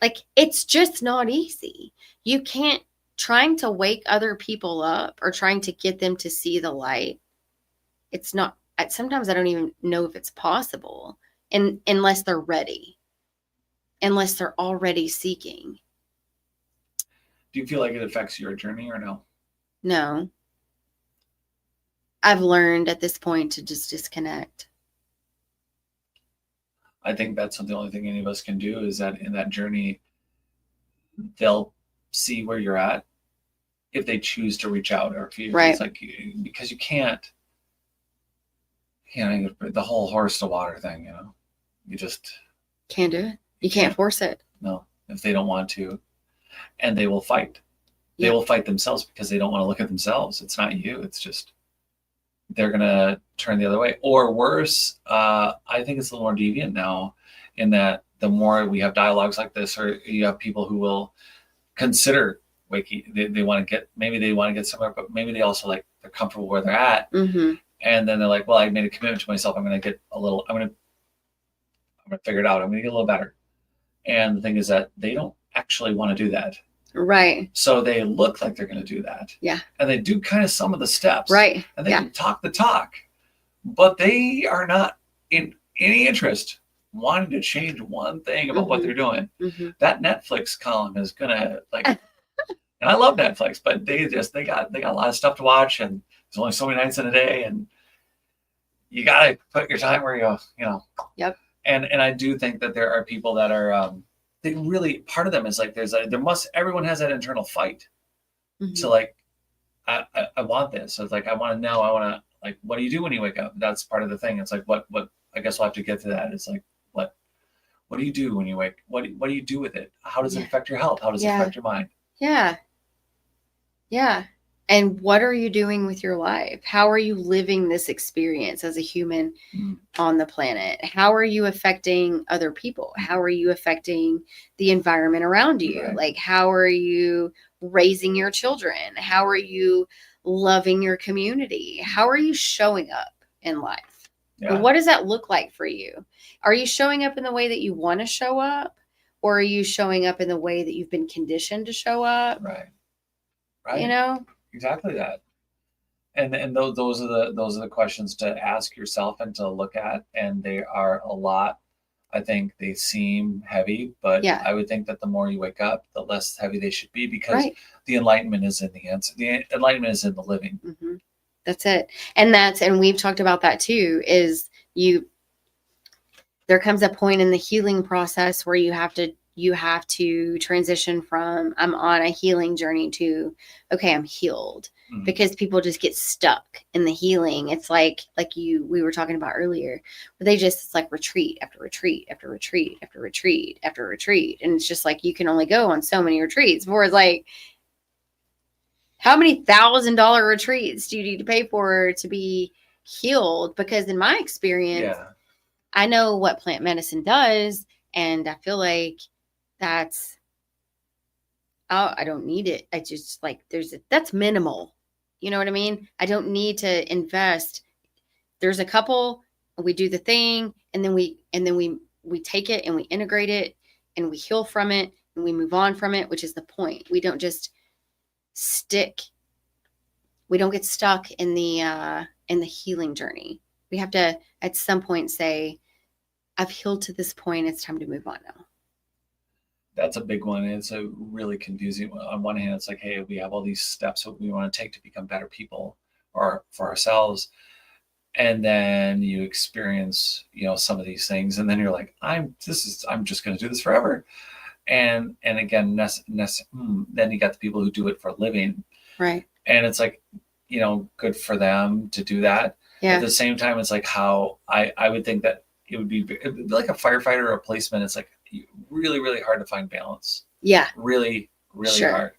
Like, it's just not easy. You can't, trying to wake other people up or trying to get them to see the light. It's not, sometimes I don't even know if it's possible, unless they're ready, unless they're already seeking. Do you feel like it affects your journey or no? No. I've learned at this point to just disconnect. I think that's the only thing any of us can do, is that in that journey, they'll see where you're at if they choose to reach out, or if you, Right. it's like, because you can't, the whole horse to water thing, you just Can't do it. You can't force it. No, if they don't want to, and they will fight. They Yeah. will fight themselves because they don't want to look at themselves. It's not you. It's just, they're going to turn the other way. Or worse, I think it's a little more deviant now, in that the more we have dialogues like this, or you have people who will consider wakey, they want to get, maybe they want to get somewhere, but maybe they also, like, they're comfortable where they're at. Mm-hmm. And then they're like, well, I made a commitment to myself. I'm going to figure it out. I'm going to get a little better. And the thing is that they don't actually want to do that. Right. So they look like they're going to do that. Yeah. And they do kind of some of the steps. Right. And they can talk the talk, but they are not in any interest wanting to change one thing about what they're doing. Mm-hmm. That Netflix column is going to, like, and I love Netflix, but they got a lot of stuff to watch, and there's only so many nights in a day, and you got to put your time where Yep. And I do think that there are people that are, they really, part of them is like, everyone has that internal fight. Mm-hmm. So, like, I want this. So it's like, I want to know, like, what do you do when you wake up? That's part of the thing. It's like, what, I guess we'll have to get to that. It's like, what do you do when you wake? What do you do with it? How does it affect your health? How does it affect your mind? Yeah. Yeah. And what are you doing with your life? How are you living this experience as a human on the planet? How are you affecting other people? How are you affecting the environment around you? Right. Like, how are you raising your children? How are you loving your community? How are you showing up in life? Yeah. And what does that look like for you? Are you showing up in the way that you want to show up? Or are you showing up in the way that you've been conditioned to show up? Right. Exactly that. And those are the questions to ask yourself and to look at. And they are a lot. I think they seem heavy, but I would think that the more you wake up, the less heavy they should be, because the enlightenment is in the answer. The enlightenment is in the living. Mm-hmm. That's it. And we've talked about that too, there comes a point in the healing process where you have to transition from, I'm on a healing journey, to, okay, I'm healed. Mm-hmm. Because people just get stuck in the healing. It's like we were talking about earlier, where it's like retreat after retreat after retreat after retreat after retreat. And it's just like, you can only go on so many retreats before it's like, how many $1,000 retreats do you need to pay for to be healed? Because in my experience, I know what plant medicine does, and I feel like that's, I don't need it. I just, like, that's minimal. You know what I mean? I don't need to invest. There's a couple, we do the thing, and then we take it and we integrate it and we heal from it and we move on from it, which is the point. We don't just we don't get stuck in the healing journey. We have to at some point say, I've healed to this point. It's time to move on now. That's a big one. It's a really confusing one. On one hand, it's like, hey, we have all these steps that we want to take to become better people or for ourselves. And then you experience, some of these things. And then you're like, I'm just going to do this forever. And again, then you got the people who do it for a living. Right. And it's like, good for them to do that. Yeah. At the same time, it's like how I would think that it'd be like a firefighter or a policeman. It's like really, really hard to find balance. Yeah. Really, really hard.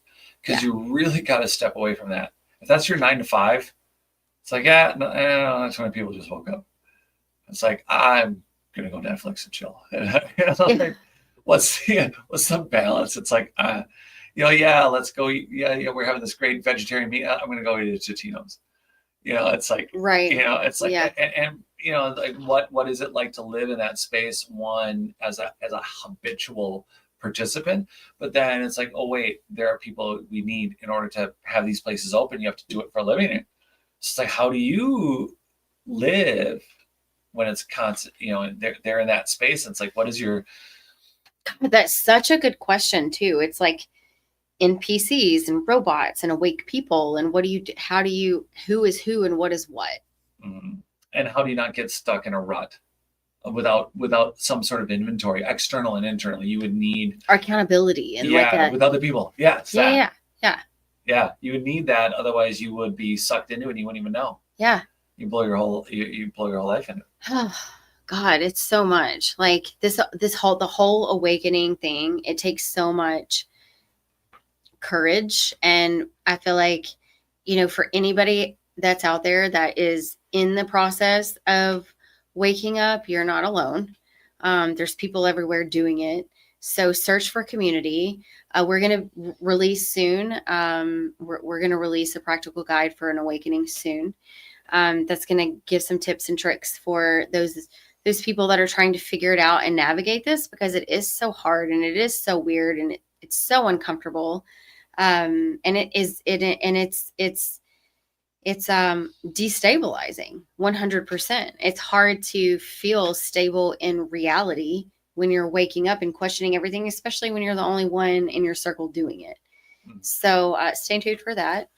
because you really got to step away from that. If that's your 9 to 5, it's like, yeah, no, that's when people just woke up. It's like, I'm gonna go Netflix and chill. Like, what's the balance? It's like, yeah, let's go eat. Yeah, we're having this great vegetarian meat. I'm gonna go eat at Totino's. It's like, Right. it's like, Yeah. and like what is it like to live in that space? One, as a habitual participant, but then it's like, oh wait, there are people we need in order to have these places open. You have to do it for a living. It's like, how do you live when it's constant? They're in that space. And it's like, what is your? God, that's such a good question too. It's like NPCs and robots and awake people, and how do you, who is who and what is what? And how do you not get stuck in a rut without some sort of inventory, external and internal? You would need accountability and with other people. Yeah. Yeah. You would need that. Otherwise you would be sucked into it and you wouldn't even know. Yeah. You blow your whole life into it. Oh God, it's so much. Like the whole awakening thing, it takes so much courage. And I feel like, for anybody that's out there that is in the process of waking up, you're not alone. There's people everywhere doing it. So search for community. We're going to release soon. We're going to release a practical guide for an awakening soon. That's going to give some tips and tricks for those people that are trying to figure it out and navigate this, because it is so hard and it is so weird and it's so uncomfortable. And it's destabilizing 100%. It's hard to feel stable in reality when you're waking up and questioning everything, especially when you're the only one in your circle doing it. So stay tuned for that.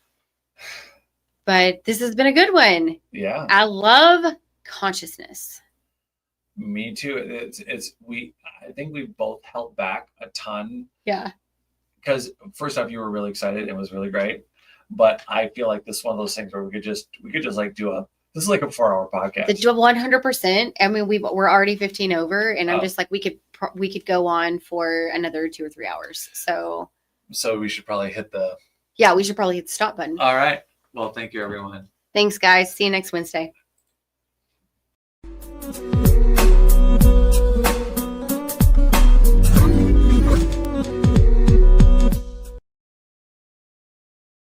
But this has been a good one. Yeah. I love consciousness. Me too. I think we both held back a ton. Yeah. Because first off, you were really excited and it was really great. But I feel like this is one of those things where we could just like this is like a 4-hour podcast. 100%. I mean, we're already 15 over, and I'm just like, we could go on for another 2 or 3 hours. So we should probably hit the stop button. All right. Well, thank you, everyone. Thanks, guys. See you next Wednesday.